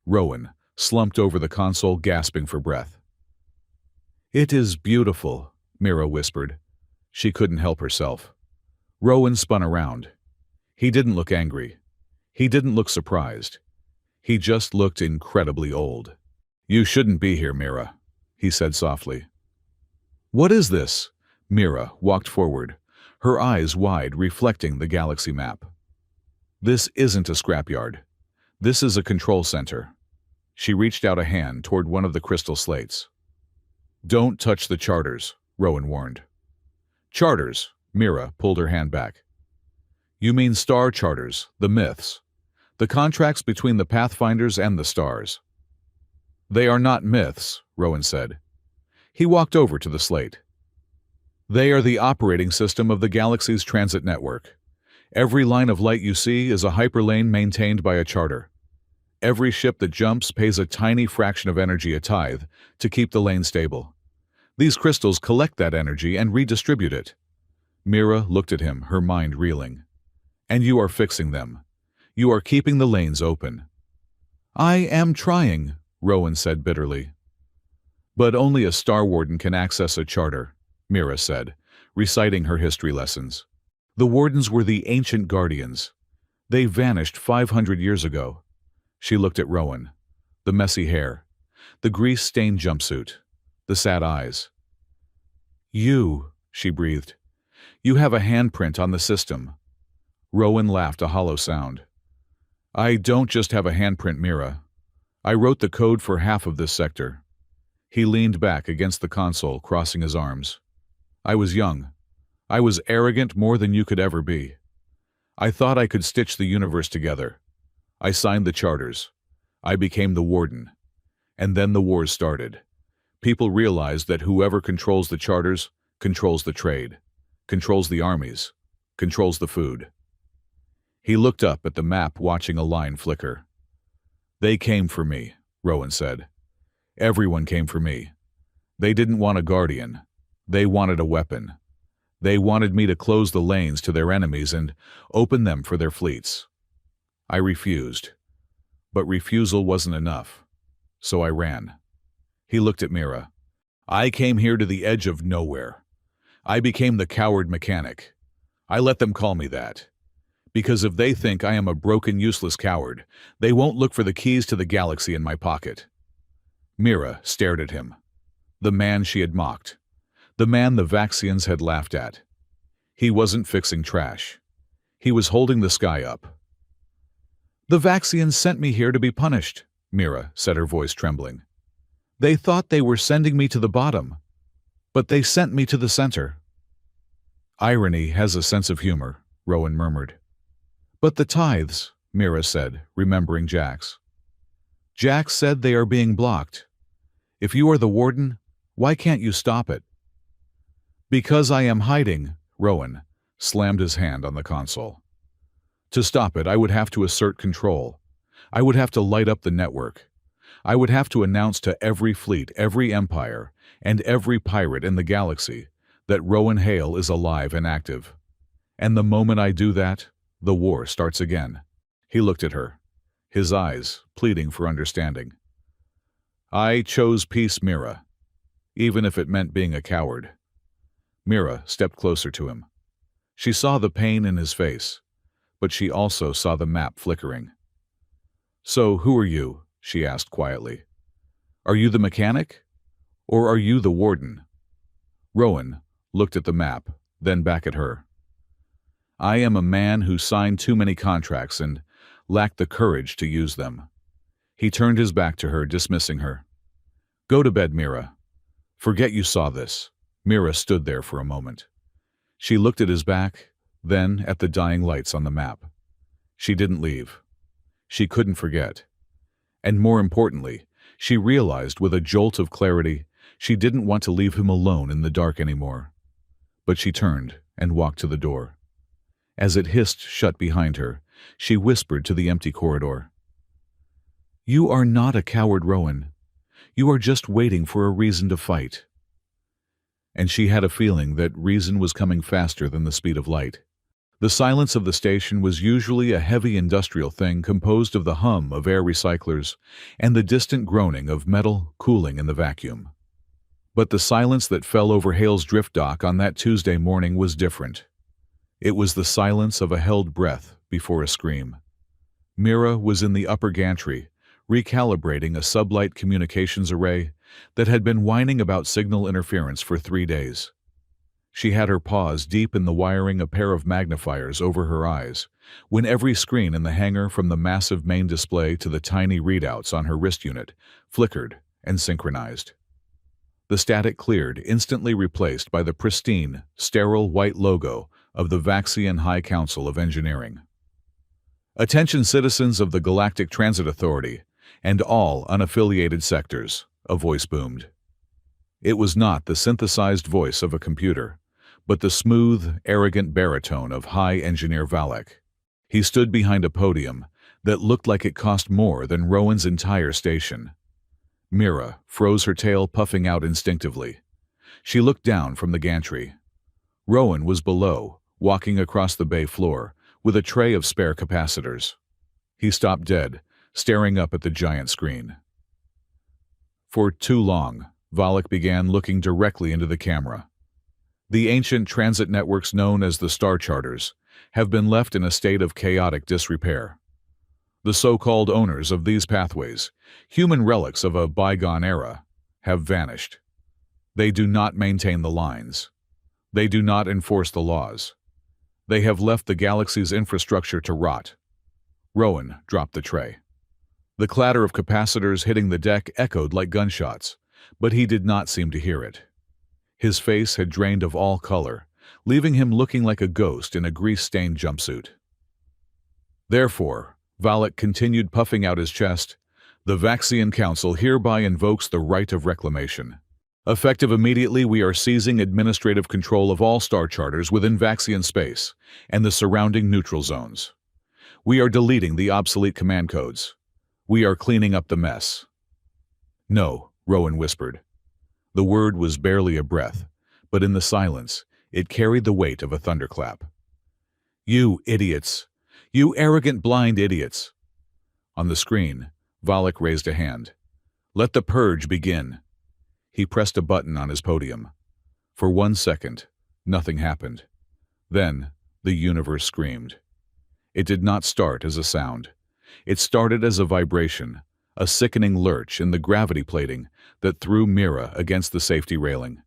Rowan slumped over the console, gasping for breath. "It is beautiful," Mira whispered. She couldn't help herself. Rowan spun around. He didn't look angry. He didn't look surprised. He just looked incredibly old. "You shouldn't be here, Mira," he said softly. "What is this?" Mira walked forward, her eyes wide, reflecting the galaxy map. "This isn't a scrapyard. This is a control center." She reached out a hand toward one of the crystal slates. "Don't touch the charters," Rowan warned. "Charters," Mira pulled her hand back. "You mean star charters, the myths, the contracts between the Pathfinders and the stars." "They are not myths," Rowan said. He walked over to the slate. "They are the operating system of the galaxy's transit network. Every line of light you see is a hyperlane maintained by a charter. Every ship that jumps pays a tiny fraction of energy, a tithe, to keep the lane stable. These crystals collect that energy and redistribute it." Mira looked at him, her mind reeling. "And you are fixing them. You are keeping the lanes open." "I am trying," Rowan said bitterly. "But only a Star Warden can access a charter," Mira said, reciting her history lessons. "The Wardens were the ancient guardians. They vanished 500 years ago. She looked at Rowan. The messy hair, the grease-stained jumpsuit, the sad eyes. You, she breathed. You have a handprint on the system. Rowan laughed a hollow sound. I don't just have a handprint, Mira. I wrote the code for half of this sector. He leaned back against the console, crossing his arms. I was young. I was arrogant more than you could ever be. I thought I could stitch the universe together. I signed the charters. I became the warden. And then the wars started. People realized that whoever controls the charters controls the trade, controls the armies, controls the food. He looked up at the map, watching a line flicker. They came for me, Rowan said. Everyone came for me. They didn't want a guardian. They wanted a weapon. They wanted me to close the lanes to their enemies and open them for their fleets. I refused. But refusal wasn't enough. So I ran. He looked at Mira. I came here to the edge of nowhere. I became the coward mechanic. I let them call me that. Because if they think I am a broken, useless coward, they won't look for the keys to the galaxy in my pocket. Mira stared at him. The man she had mocked. The man the Vaxians had laughed at. He wasn't fixing trash. He was holding the sky up. The Vaxians sent me here to be punished, Mira said, her voice trembling. They thought they were sending me to the bottom, but they sent me to the center. Irony has a sense of humor, Rowan murmured. But the tithes, Mira said, remembering Jax. Jax said they are being blocked. If you are the warden, why can't you stop it? Because I am hiding, Rowan slammed his hand on the console. To stop it, I would have to assert control. I would have to light up the network. I would have to announce to every fleet, every empire, and every pirate in the galaxy that Rowan Hale is alive and active. And the moment I do that, the war starts again. He looked at her, his eyes pleading for understanding. I chose peace, Mira, even if it meant being a coward. Mira stepped closer to him. She saw the pain in his face, but she also saw the map flickering. So who are you? She asked quietly. Are you the mechanic? Or are you the warden? Rowan looked at the map, then back at her. I am a man who signed too many contracts and lacked the courage to use them. He turned his back to her, dismissing her. Go to bed, Mira. Forget you saw this. Mira stood there for a moment. She looked at his back, then at the dying lights on the map. She didn't leave. She couldn't forget. And more importantly, she realized with a jolt of clarity she didn't want to leave him alone in the dark anymore. But she turned and walked to the door. As it hissed shut behind her, she whispered to the empty corridor. You are not a coward, Rowan. You are just waiting for a reason to fight. And she had a feeling that reason was coming faster than the speed of light. The silence of the station was usually a heavy industrial thing composed of the hum of air recyclers and the distant groaning of metal cooling in the vacuum. But the silence that fell over Hale's drift dock on that Tuesday morning was different. It was the silence of a held breath before a scream. Mira was in the upper gantry, recalibrating a sublight communications array that had been whining about signal interference for 3 days. She had her paws deep in the wiring, a pair of magnifiers over her eyes, when every screen in the hangar, from the massive main display to the tiny readouts on her wrist unit, flickered and synchronized. The static cleared, instantly replaced by the pristine, sterile white logo of the Vaxian High Council of Engineering. Attention citizens of the Galactic Transit Authority and all unaffiliated sectors, a voice boomed. It was not the synthesized voice of a computer, but the smooth, arrogant baritone of High Engineer Valek. He stood behind a podium that looked like it cost more than Rowan's entire station. Mira froze her tail, puffing out instinctively. She looked down from the gantry. Rowan was below, walking across the bay floor, with a tray of spare capacitors. He stopped dead, staring up at the giant screen. For too long, Valek began, looking directly into the camera. The ancient transit networks known as the Star Charters have been left in a state of chaotic disrepair. The so-called owners of these pathways, human relics of a bygone era, have vanished. They do not maintain the lines. They do not enforce the laws. They have left the galaxy's infrastructure to rot. Rowan dropped the tray. The clatter of capacitors hitting the deck echoed like gunshots, but he did not seem to hear it. His face had drained of all color, leaving him looking like a ghost in a grease-stained jumpsuit. Therefore, Valak continued, puffing out his chest, the Vaxian Council hereby invokes the right of reclamation. Effective immediately, we are seizing administrative control of all star charters within Vaxian space and the surrounding neutral zones. We are deleting the obsolete command codes. We are cleaning up the mess. No, Rowan whispered. The word was barely a breath, but in the silence, it carried the weight of a thunderclap. You idiots! You arrogant, blind idiots! On the screen, Valak raised a hand. Let the purge begin. He pressed a button on his podium. For 1 second, nothing happened. Then, the universe screamed. It did not start as a sound. It started as a vibration, a sickening lurch in the gravity plating that threw Mira against the safety railing.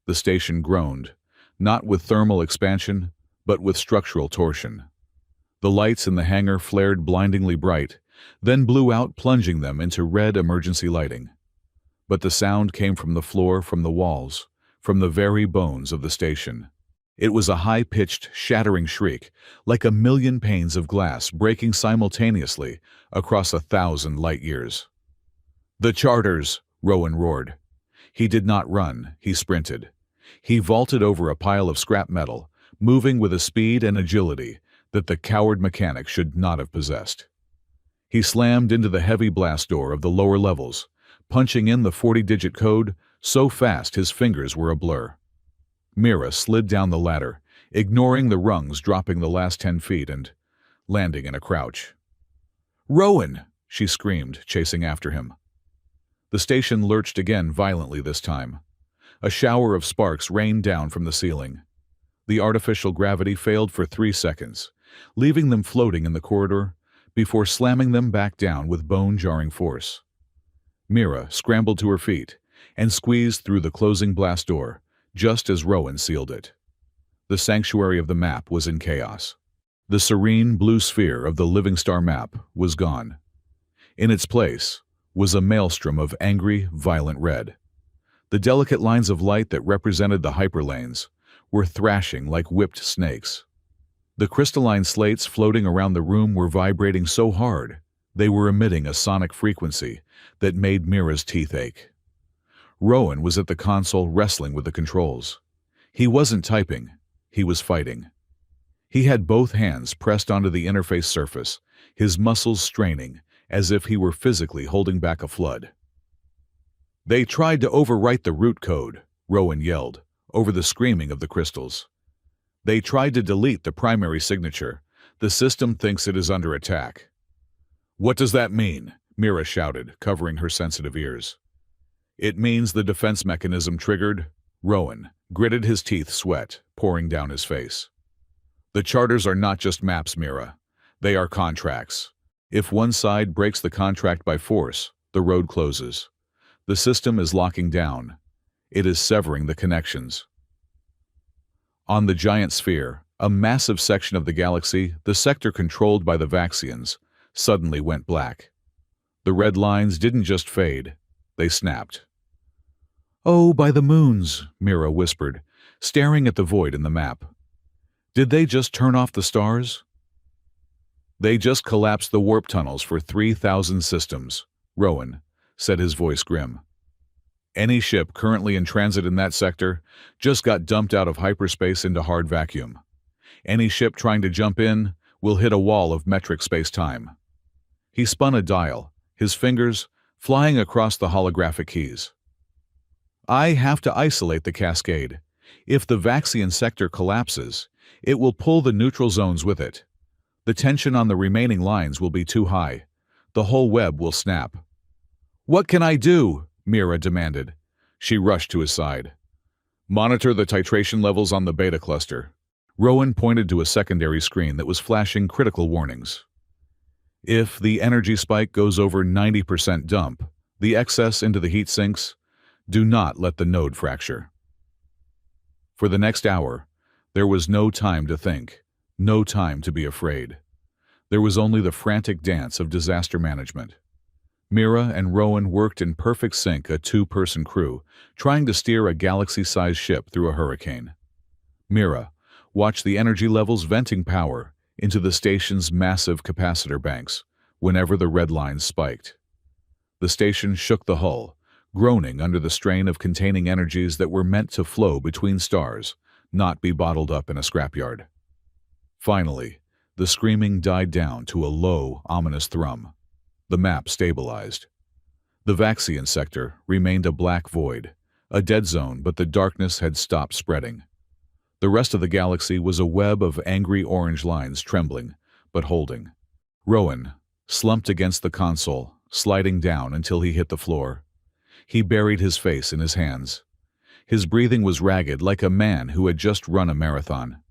The station groaned, not with thermal expansion, but with structural torsion. The lights in the hangar flared blindingly bright, then blew out, plunging them into red emergency lighting. But the sound came from the floor, from the walls, from the very bones of the station. It was a high-pitched, shattering shriek, like 1,000,000 panes of glass breaking simultaneously across 1,000 light-years. The charters! Rowan roared. He did not run, he sprinted. He vaulted over a pile of scrap metal, moving with a speed and agility that the coward mechanic should not have possessed. He slammed into the heavy blast door of the lower levels, punching in the 40-digit code so fast his fingers were a blur. Mira slid down the ladder, ignoring the rungs, dropping the last 10 feet and landing in a crouch. "Rowan!" she screamed, chasing after him. The station lurched again, violently this time. A shower of sparks rained down from the ceiling. The artificial gravity failed for 3 seconds, leaving them floating in the corridor before slamming them back down with bone-jarring force. Mira scrambled to her feet and squeezed through the closing blast door, just as Rowan sealed it. The sanctuary of the map was in chaos. The serene blue sphere of the Living Star map was gone. In its place was a maelstrom of angry, violent red. The delicate lines of light that represented the hyperlanes were thrashing like whipped snakes. The crystalline slates floating around the room were vibrating so hard they were emitting a sonic frequency that made Mira's teeth ache. Rowan was at the console wrestling with the controls. He wasn't typing, he was fighting. He had both hands pressed onto the interface surface, his muscles straining as if he were physically holding back a flood. "They tried to overwrite the root code," Rowan yelled, over the screaming of the crystals. "They tried to delete the primary signature. The system thinks it is under attack." "What does that mean?" Mira shouted, covering her sensitive ears. "It means the defense mechanism triggered." Rowan gritted his teeth, sweat pouring down his face. "The charters are not just maps, Mira. They are contracts. If one side breaks the contract by force, the road closes. The system is locking down. It is severing the connections." On the giant sphere, a massive section of the galaxy, the sector controlled by the Vaxians, suddenly went black. The red lines didn't just fade, they snapped. "Oh, by the moons," Mira whispered, staring at the void in the map. "Did they just turn off the stars?" "They just collapsed the warp tunnels for 3,000 systems," Rowan said, his voice grim. "Any ship currently in transit in that sector just got dumped out of hyperspace into hard vacuum. Any ship trying to jump in will hit a wall of metric space-time." He spun a dial, his fingers flying across the holographic keys. "I have to isolate the cascade. If the Vaxian sector collapses, it will pull the neutral zones with it. The tension on the remaining lines will be too high. The whole web will snap." "What can I do?" Mira demanded. She rushed to his side. "Monitor the titration levels on the beta cluster. Rowan pointed to a secondary screen that was flashing critical warnings. If the energy spike goes over 90% dump, the excess into the heat sinks, do not let the node fracture. For the next hour, there was no time to think, no time to be afraid. There was only the frantic dance of disaster management. Mira and Rowan worked in perfect sync, a two-person crew, trying to steer a galaxy-sized ship through a hurricane. Mira watched the energy levels venting power into the station's massive capacitor banks whenever the red lines spiked. The station shook the hull, groaning under the strain of containing energies that were meant to flow between stars, not be bottled up in a scrapyard. Finally, the screaming died down to a low, ominous thrum. The map stabilized. The Vaxian sector remained a black void, a dead zone, but the darkness had stopped spreading. The rest of the galaxy was a web of angry orange lines, trembling, but holding. Rowan slumped against the console, sliding down until he hit the floor. He buried his face in his hands. His breathing was ragged, like a man who had just run a marathon.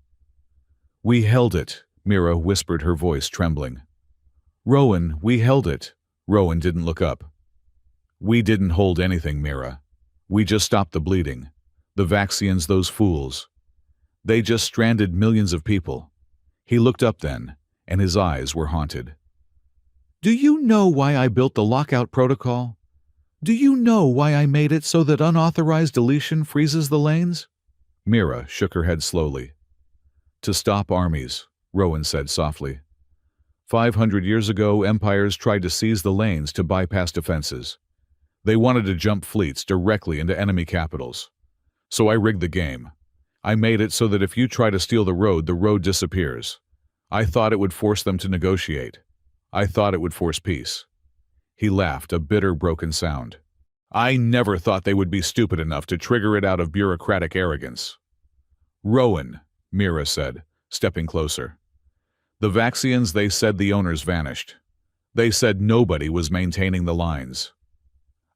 "We held it," Mira whispered, her voice trembling. "Rowan, we held it." Rowan didn't look up. "We didn't hold anything, Mira. We just stopped the bleeding. The Vaxians, those fools. They just stranded millions of people." He looked up then, and his eyes were haunted. "Do you know why I built the lockout protocol? Do you know why I made it so that unauthorized deletion freezes the lanes?" Mira shook her head slowly. "To stop armies," Rowan said softly. 500 years ago, empires tried to seize the lanes to bypass defenses. They wanted to jump fleets directly into enemy capitals. So I rigged the game. I made it so that if you try to steal the road disappears. I thought it would force them to negotiate. I thought it would force peace. He laughed, a bitter, broken sound. "I never thought they would be stupid enough to trigger it out of bureaucratic arrogance." "Rowan," Mira said, stepping closer. "The Vaxians, they said the owners vanished. They said nobody was maintaining the lines."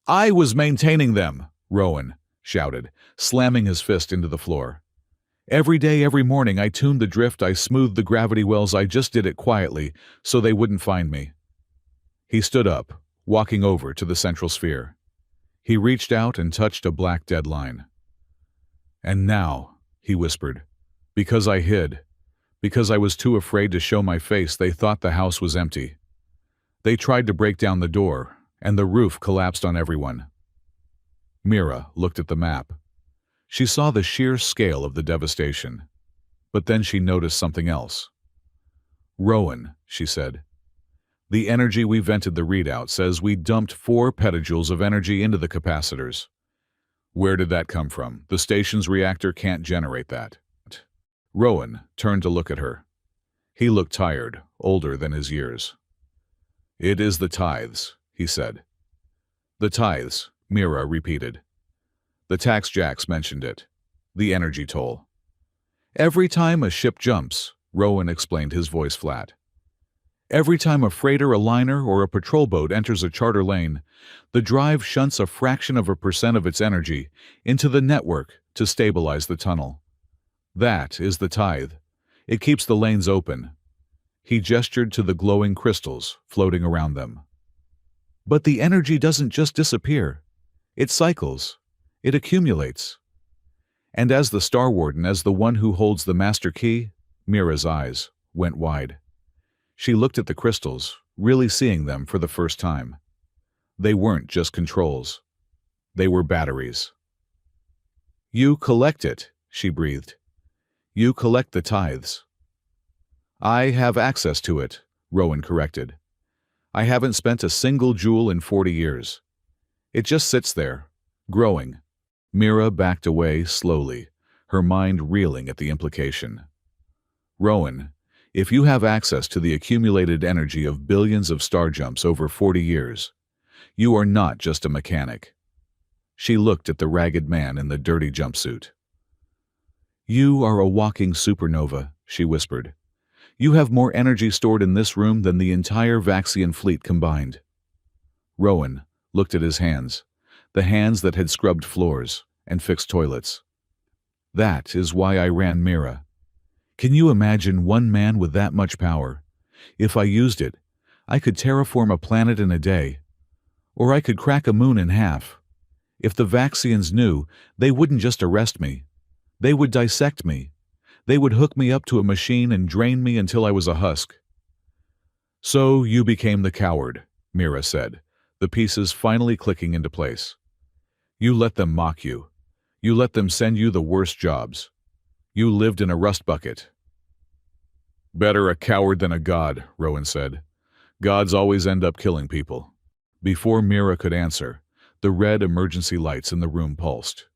"I was maintaining them," Rowan shouted, slamming his fist into the floor. "Every day, every morning, I tuned the drift, I smoothed the gravity wells, I just did it quietly, so they wouldn't find me." He stood up, walking over to the central sphere. He reached out and touched a black dead line. "And now," he whispered, "because I hid, because I was too afraid to show my face, they thought the house was empty. They tried to break down the door, and the roof collapsed on everyone." Mira looked at the map. She saw the sheer scale of the devastation. But then she noticed something else. "Rowan," she said, "the energy we vented, the readout says we dumped 4 petajoules of energy into the capacitors. Where did that come from? The station's reactor can't generate that." Rowan turned to look at her. He looked tired, older than his years. "It is the tithes," he said. "The tithes," Mira repeated. "The tax jacks mentioned it. The energy toll." "Every time a ship jumps," Rowan explained, his voice flat. "Every time a freighter, a liner, or a patrol boat enters a charter lane, the drive shunts a fraction of a percent of its energy into the network to stabilize the tunnel. That is the tithe. It keeps the lanes open." He gestured to the glowing crystals floating around them. "But the energy doesn't just disappear. It cycles. It accumulates." And as the Star Warden, as the one who holds the master key, Mira's eyes went wide. She looked at the crystals, really seeing them for the first time. They weren't just controls. They were batteries. "You collect it," she breathed. "You collect the tithes." "I have access to it," Rowan corrected. "I haven't spent a single joule in 40 years. It just sits there, growing." Mira backed away slowly, her mind reeling at the implication. "Rowan, if you have access to the accumulated energy of billions of star jumps over 40 years, you are not just a mechanic." She looked at the ragged man in the dirty jumpsuit. "You are a walking supernova," she whispered. "You have more energy stored in this room than the entire Vaxian fleet combined." Rowan looked at his hands, the hands that had scrubbed floors and fixed toilets. "That is why I ran Mira." Can you imagine one man with that much power? If I used it, I could terraform a planet in a day, or I could crack a moon in half. If the Vaxians knew, they wouldn't just arrest me. They would dissect me. They would hook me up to a machine and drain me until I was a husk. So you became the coward, Mira said, the pieces finally clicking into place. You let them mock you. You let them send you the worst jobs. You lived in a rust bucket. Better a coward than a god, Rowan said. Gods always end up killing people. Before Mira could answer, the red emergency lights in the room pulsed.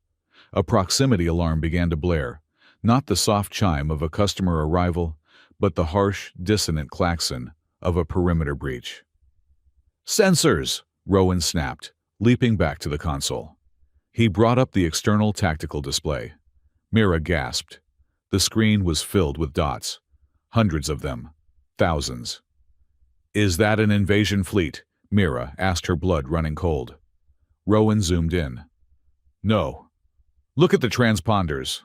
A proximity alarm began to blare, not the soft chime of a customer arrival, but the harsh, dissonant klaxon of a perimeter breach. Sensors! Rowan snapped, leaping back to the console. He brought up the external tactical display. Mira gasped. The screen was filled with dots. Hundreds of them. Thousands. Is that an invasion fleet? Mira asked, her blood running cold. Rowan zoomed in. No. Look at the transponders.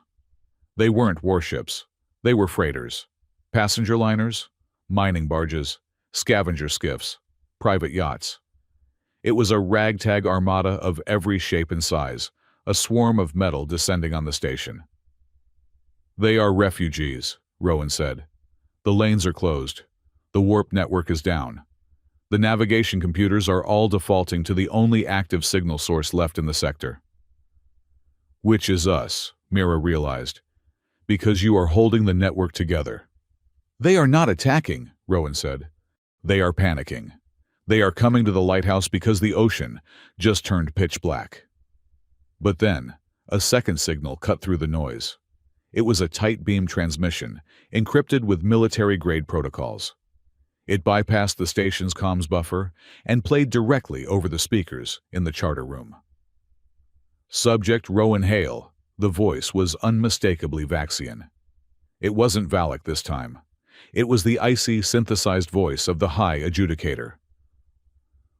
They weren't warships. They were freighters. Passenger liners, mining barges, scavenger skiffs, private yachts. It was a ragtag armada of every shape and size, a swarm of metal descending on the station. They are refugees, Rowan said. The lanes are closed. The warp network is down. The navigation computers are all defaulting to the only active signal source left in the sector. Which is us, Mira realized, because you are holding the network together. They are not attacking, Rowan said. They are panicking. They are coming to the lighthouse because the ocean just turned pitch black. But then, a second signal cut through the noise. It was a tight beam transmission, encrypted with military-grade protocols. It bypassed the station's comms buffer and played directly over the speakers in the charter room. Subject Rowan Hale. The voice was unmistakably Vaxian. It wasn't Valak this time. It was the icy, synthesized voice of the High Adjudicator.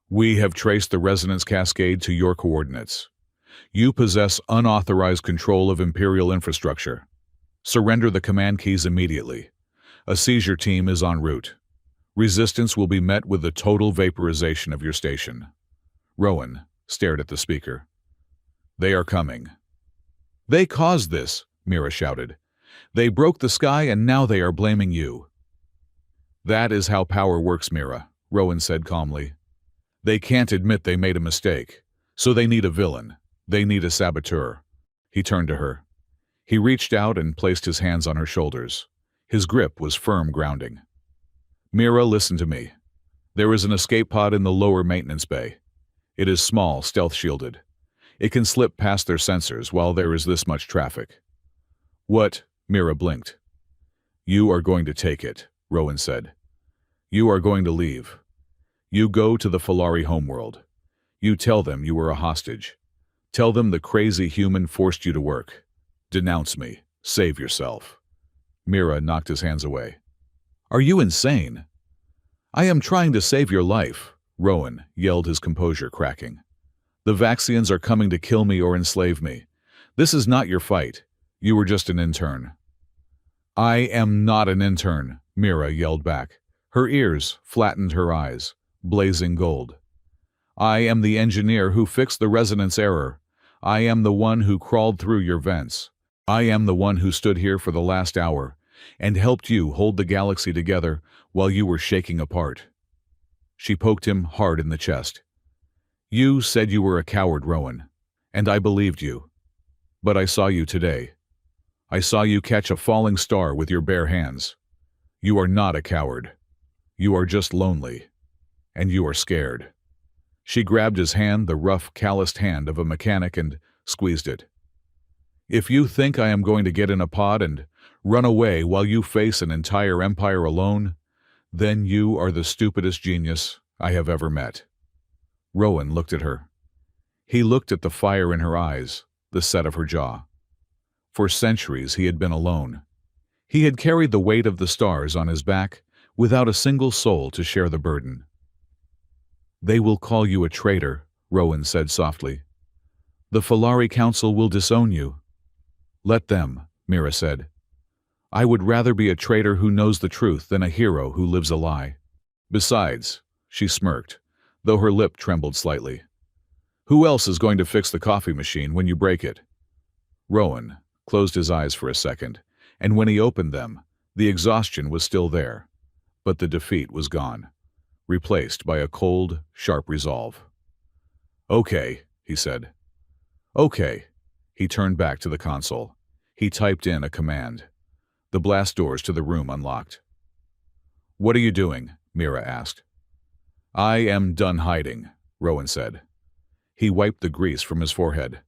We have traced the resonance cascade to your coordinates. You possess unauthorized control of Imperial infrastructure. Surrender the command keys immediately. A seizure team is en route. Resistance will be met with the total vaporization of your station. Rowan stared at the speaker. They are coming. They caused this, Mira shouted. They broke the sky and now they are blaming you. That is how power works, Mira, Rowan said calmly. They can't admit they made a mistake, so they need a villain. They need a saboteur. He turned to her. He reached out and placed his hands on her shoulders. His grip was firm grounding. Mira, listen to me. There is an escape pod in the lower maintenance bay. It is small, stealth-shielded. It can slip past their sensors while there is this much traffic. What? Mira blinked. You are going to take it, Rowan said. You are going to leave. You go to the Falari homeworld. You tell them you were a hostage. Tell them the crazy human forced you to work. Denounce me. Save yourself. Mira knocked his hands away. Are you insane? I am trying to save your life, Rowan yelled, his composure cracking. The Vaxians are coming to kill me or enslave me. This is not your fight. You were just an intern. I am not an intern, Mira yelled back. Her ears flattened her eyes, blazing gold. I am the engineer who fixed the resonance error. I am the one who crawled through your vents. I am the one who stood here for the last hour and helped you hold the galaxy together while you were shaking apart. She poked him hard in the chest. You said you were a coward, Rowan, and I believed you. But I saw you today. I saw you catch a falling star with your bare hands. You are not a coward. You are just lonely. And you are scared. She grabbed his hand, the rough, calloused hand of a mechanic, and squeezed it. If you think I am going to get in a pod and run away while you face an entire empire alone, then you are the stupidest genius I have ever met. Rowan looked at her. He looked at the fire in her eyes, the set of her jaw. For centuries he had been alone. He had carried the weight of the stars on his back without a single soul to share the burden. They will call you a traitor, Rowan said softly. The Falari Council will disown you. Let them, Mira said. I would rather be a traitor who knows the truth than a hero who lives a lie. Besides, she smirked, though her lip trembled slightly. Who else is going to fix the coffee machine when you break it? Rowan closed his eyes for a second, and when he opened them, the exhaustion was still there, but the defeat was gone, replaced by a cold, sharp resolve. Okay, he said. Okay. He turned back to the console. He typed in a command. The blast doors to the room unlocked. What are you doing? Mira asked. I am done hiding, Rowan said. He wiped the grease from his forehead.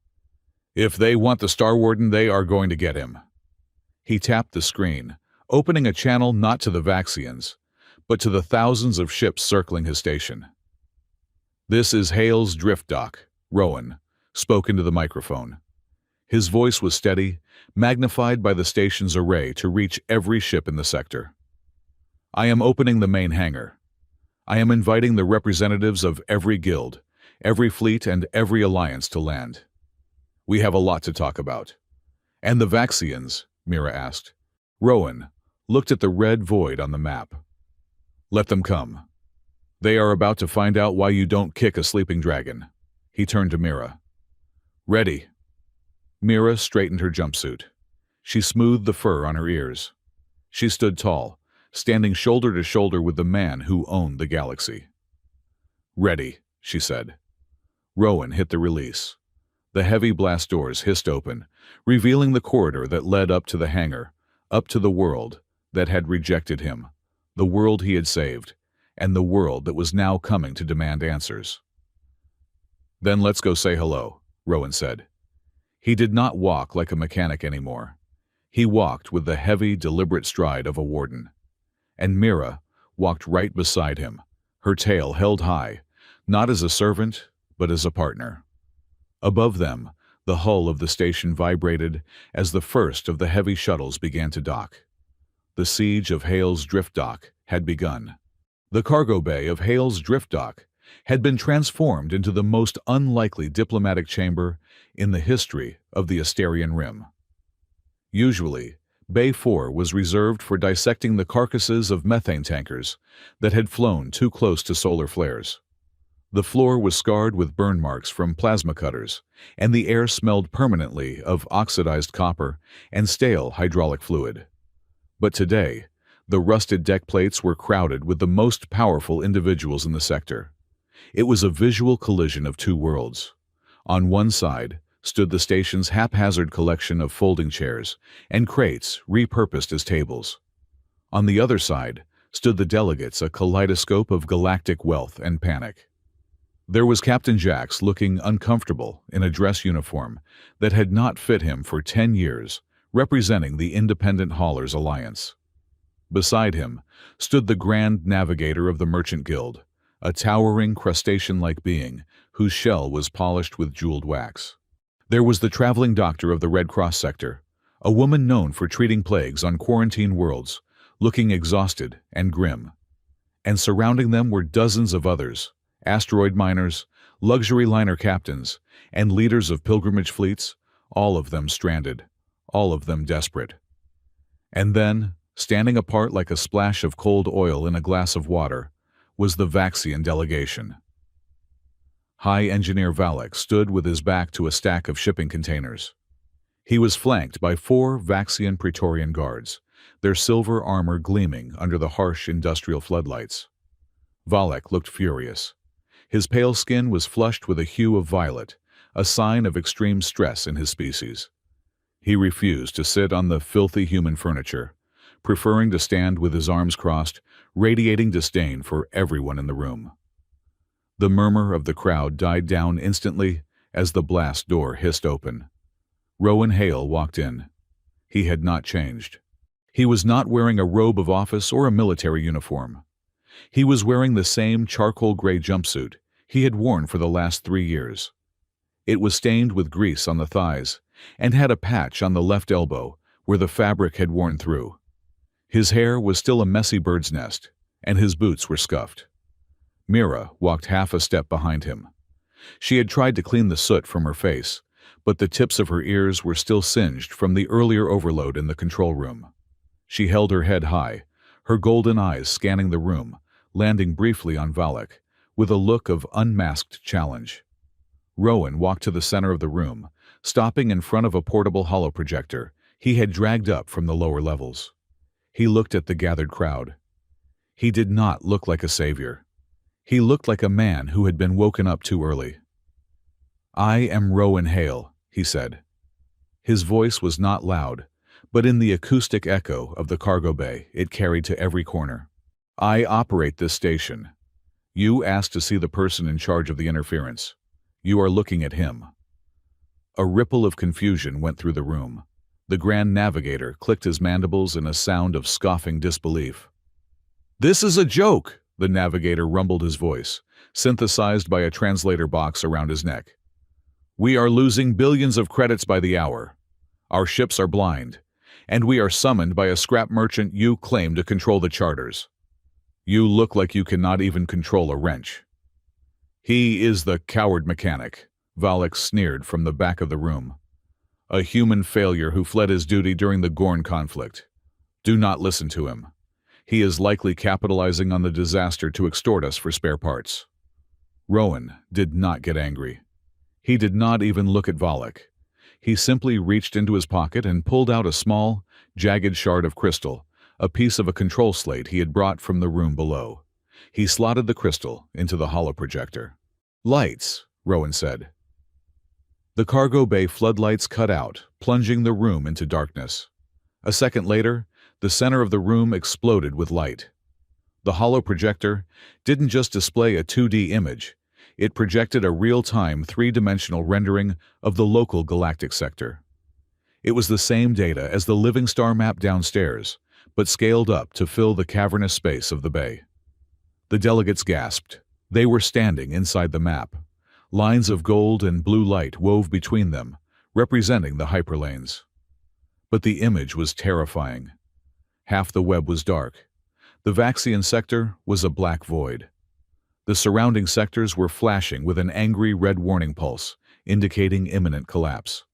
If they want the Star Warden, they are going to get him. He tapped the screen, opening a channel not to the Vaxians, but to the thousands of ships circling his station. This is Hale's Drift Dock, Rowan spoke into the microphone. His voice was steady, magnified by the station's array to reach every ship in the sector. I am opening the main hangar. I am inviting the representatives of every guild, every fleet, and every alliance to land. We have a lot to talk about. And the Vaxians? Mira asked. Rowan looked at the red void on the map. Let them come. They are about to find out why you don't kick a sleeping dragon. He turned to Mira. Ready. Mira straightened her jumpsuit. She smoothed the fur on her ears. She stood tall, standing shoulder to shoulder with the man who owned the galaxy. Ready, she said. Rowan hit the release. The heavy blast doors hissed open, revealing the corridor that led up to the hangar, up to the world that had rejected him, the world he had saved, and the world that was now coming to demand answers. Then let's go say hello, Rowan said. He did not walk like a mechanic anymore. He walked with the heavy, deliberate stride of a warden. And Mira walked right beside him, her tail held high, not as a servant, but as a partner. Above them, the hull of the station vibrated as the first of the heavy shuttles began to dock. The siege of Hale's Drift Dock had begun. The cargo bay of Hale's Drift Dock had been transformed into the most unlikely diplomatic chamber in the history of the Asterian Rim. Usually, Bay 4 was reserved for dissecting the carcasses of methane tankers that had flown too close to solar flares. The floor was scarred with burn marks from plasma cutters, and the air smelled permanently of oxidized copper and stale hydraulic fluid. But today, the rusted deck plates were crowded with the most powerful individuals in the sector. It was a visual collision of two worlds. On one side stood the station's haphazard collection of folding chairs and crates repurposed as tables. On the other side stood the delegates, a kaleidoscope of galactic wealth and panic. There was Captain Jax looking uncomfortable in a dress uniform that had not fit him for 10 years, representing the Independent Haulers Alliance. Beside him stood the Grand Navigator of the Merchant Guild, a towering crustacean-like being whose shell was polished with jeweled wax. There was the traveling doctor of the Red Cross sector, a woman known for treating plagues on quarantine worlds, looking exhausted and grim. And surrounding them were dozens of others, asteroid miners, luxury liner captains, and leaders of pilgrimage fleets, all of them stranded, all of them desperate. And then, standing apart like a splash of cold oil in a glass of water, was the Vaxian delegation. High Engineer Valek stood with his back to a stack of shipping containers. He was flanked by 4 Vaxian Praetorian guards, their silver armor gleaming under the harsh industrial floodlights. Valek looked furious. His pale skin was flushed with a hue of violet, a sign of extreme stress in his species. He refused to sit on the filthy human furniture, preferring to stand with his arms crossed, radiating disdain for everyone in the room. The murmur of the crowd died down instantly as the blast door hissed open. Rowan Hale walked in. He had not changed. He was not wearing a robe of office or a military uniform. He was wearing the same charcoal gray jumpsuit he had worn for the last 3 years. It was stained with grease on the thighs and had a patch on the left elbow where the fabric had worn through. His hair was still a messy bird's nest, and his boots were scuffed. Mira walked half a step behind him. She had tried to clean the soot from her face, but the tips of her ears were still singed from the earlier overload in the control room. She held her head high, her golden eyes scanning the room, landing briefly on Valak, with a look of unmasked challenge. Rowan walked to the center of the room, stopping in front of a portable holoprojector he had dragged up from the lower levels. He looked at the gathered crowd. He did not look like a savior. He looked like a man who had been woken up too early. "I am Rowan Hale," he said. His voice was not loud, but in the acoustic echo of the cargo bay it carried to every corner. "I operate this station. You asked to see the person in charge of the interference. You are looking at him." A ripple of confusion went through the room. The Grand Navigator clicked his mandibles in a sound of scoffing disbelief. "This is a joke," the Navigator rumbled his voice, synthesized by a translator box around his neck. "We are losing billions of credits by the hour. Our ships are blind, and we are summoned by a scrap merchant you claim to control the charters. You look like you cannot even control a wrench." "He is the coward mechanic," Valak sneered from the back of the room. "A human failure who fled his duty during the Gorn conflict. Do not listen to him. He is likely capitalizing on the disaster to extort us for spare parts." Rowan did not get angry. He did not even look at Valak. He simply reached into his pocket and pulled out a small, jagged shard of crystal, a piece of a control slate he had brought from the room below. He slotted the crystal into the holoprojector. "Lights," Rowan said. The cargo bay floodlights cut out, plunging the room into darkness. A second later, the center of the room exploded with light. The holoprojector didn't just display a 2D image, it projected a real-time three-dimensional rendering of the local galactic sector. It was the same data as the living star map downstairs, but scaled up to fill the cavernous space of the bay. The delegates gasped. They were standing inside the map. Lines of gold and blue light wove between them, representing the hyperlanes. But the image was terrifying. Half the web was dark. The Vaxian sector was a black void. The surrounding sectors were flashing with an angry red warning pulse, indicating imminent collapse.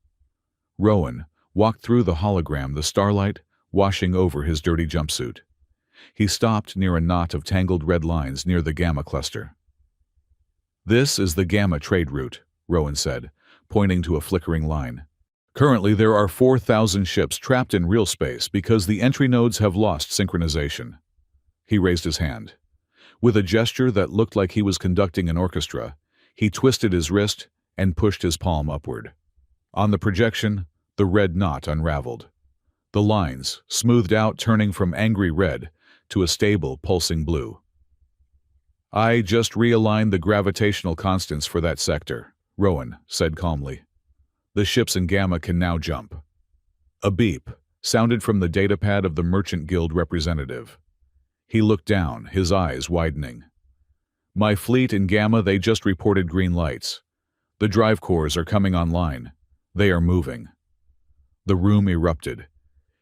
Rowan walked through the hologram, the starlight washing over his dirty jumpsuit. He stopped near a knot of tangled red lines near the Gamma cluster. "This is the Gamma trade route," Rowan said, pointing to a flickering line. "Currently there are 4,000 ships trapped in real space because the entry nodes have lost synchronization." He raised his hand. With a gesture that looked like he was conducting an orchestra, he twisted his wrist and pushed his palm upward. On the projection, the red knot unraveled. The lines smoothed out, turning from angry red to a stable, pulsing blue. "I just realigned the gravitational constants for that sector," Rowan said calmly. "The ships in Gamma can now jump." A beep sounded from the datapad of the Merchant Guild representative. He looked down, his eyes widening. "My fleet in Gamma, they just reported green lights. The drive cores are coming online. They are moving." The room erupted.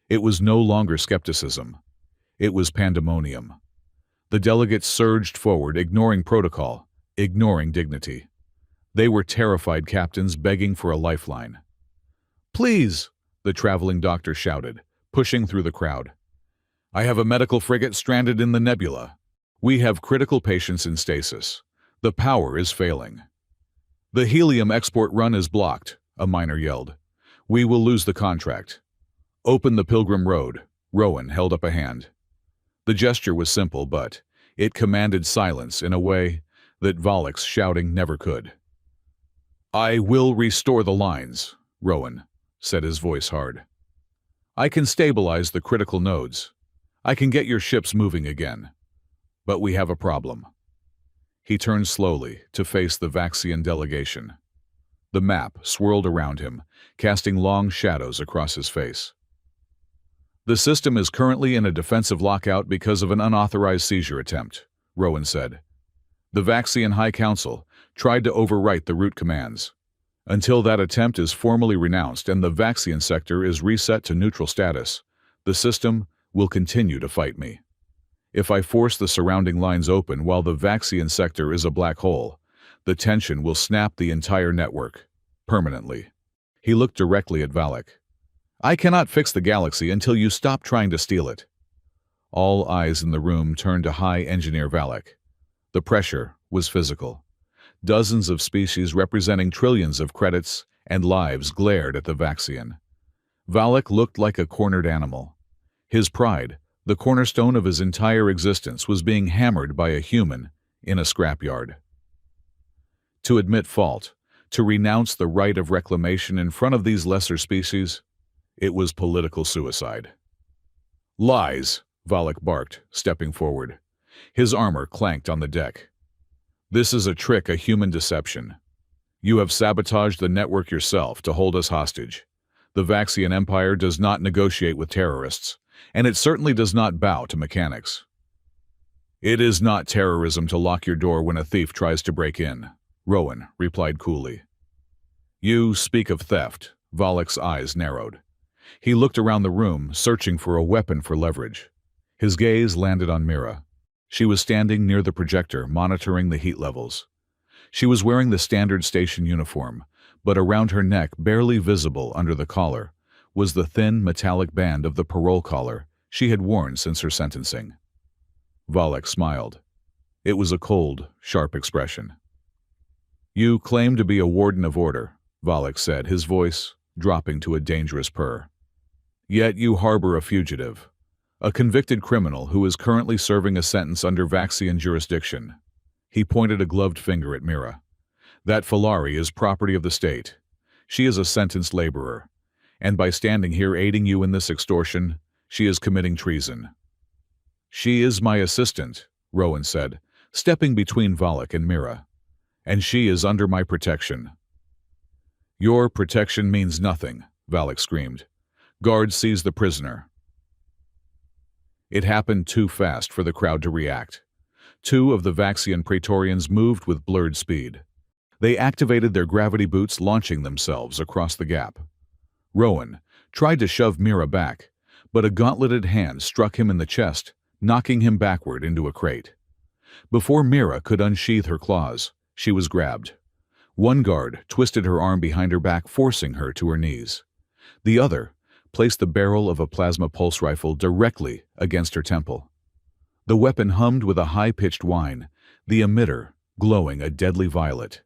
It was no longer skepticism. It was pandemonium. The delegates surged forward, ignoring protocol, ignoring dignity. They were terrified captains begging for a lifeline. "Please," the traveling doctor shouted, pushing through the crowd. "I have a medical frigate stranded in the nebula. We have critical patients in stasis. The power is failing." "The helium export run is blocked," a miner yelled. "We will lose the contract." "Open the Pilgrim Road," Rowan held up a hand. The gesture was simple, but it commanded silence in a way that Valak's shouting never could. "I will restore the lines," Rowan said, his voice hard. "I can stabilize the critical nodes. I can get your ships moving again. But we have a problem." He turned slowly to face the Vaxian delegation. The map swirled around him, casting long shadows across his face. "The system is currently in a defensive lockout because of an unauthorized seizure attempt," Rowan said. "The Vaxian High Council tried to overwrite the route commands. Until that attempt is formally renounced and the Vaxian sector is reset to neutral status, the system will continue to fight me. If I force the surrounding lines open while the Vaxian sector is a black hole, the tension will snap the entire network, permanently." He looked directly at Valak. I cannot fix the galaxy until you stop trying to steal it. All eyes in the room turned to High Engineer Valak. The pressure was physical. Dozens of species representing trillions of credits and lives glared at the Vaxian. Valak looked like a cornered animal. His pride, the cornerstone of his entire existence, was being hammered by a human in a scrapyard. To admit fault, to renounce the right of reclamation in front of these lesser species, it was political suicide. Lies, Valak barked, stepping forward. His armor clanked on the deck. This is a trick, a human deception. You have sabotaged the network yourself to hold us hostage. The Vaxian Empire does not negotiate with terrorists, and it certainly does not bow to mechanics. It is not terrorism to lock your door when a thief tries to break in, Rowan replied coolly. You speak of theft. Valak's eyes narrowed. He looked around the room, searching for a weapon for leverage. His gaze landed on Mira. She was standing near the projector, monitoring the heat levels. She was wearing the standard station uniform, but around her neck, barely visible under the collar, was the thin, metallic band of the parole collar she had worn since her sentencing. Valak smiled. It was a cold, sharp expression. You claim to be a warden of order, Valak said, his voice dropping to a dangerous purr. Yet you harbor a fugitive, a convicted criminal who is currently serving a sentence under Vaxian jurisdiction. He pointed a gloved finger at Mira. That Falari is property of the state. She is a sentenced laborer, and by standing here aiding you in this extortion, she is committing treason. She is my assistant, Rowan said, stepping between Valak and Mira, and she is under my protection. Your protection means nothing, Valak screamed. Guards seized the prisoner. It happened too fast for the crowd to react. Two of the Vaxian Praetorians moved with blurred speed. They activated their gravity boots, launching themselves across the gap. Rowan tried to shove Mira back, but a gauntleted hand struck him in the chest, knocking him backward into a crate. Before Mira could unsheath her claws, she was grabbed. One guard twisted her arm behind her back, forcing her to her knees. The other placed the barrel of a plasma pulse rifle directly against her temple. The weapon hummed with a high-pitched whine, the emitter glowing a deadly violet.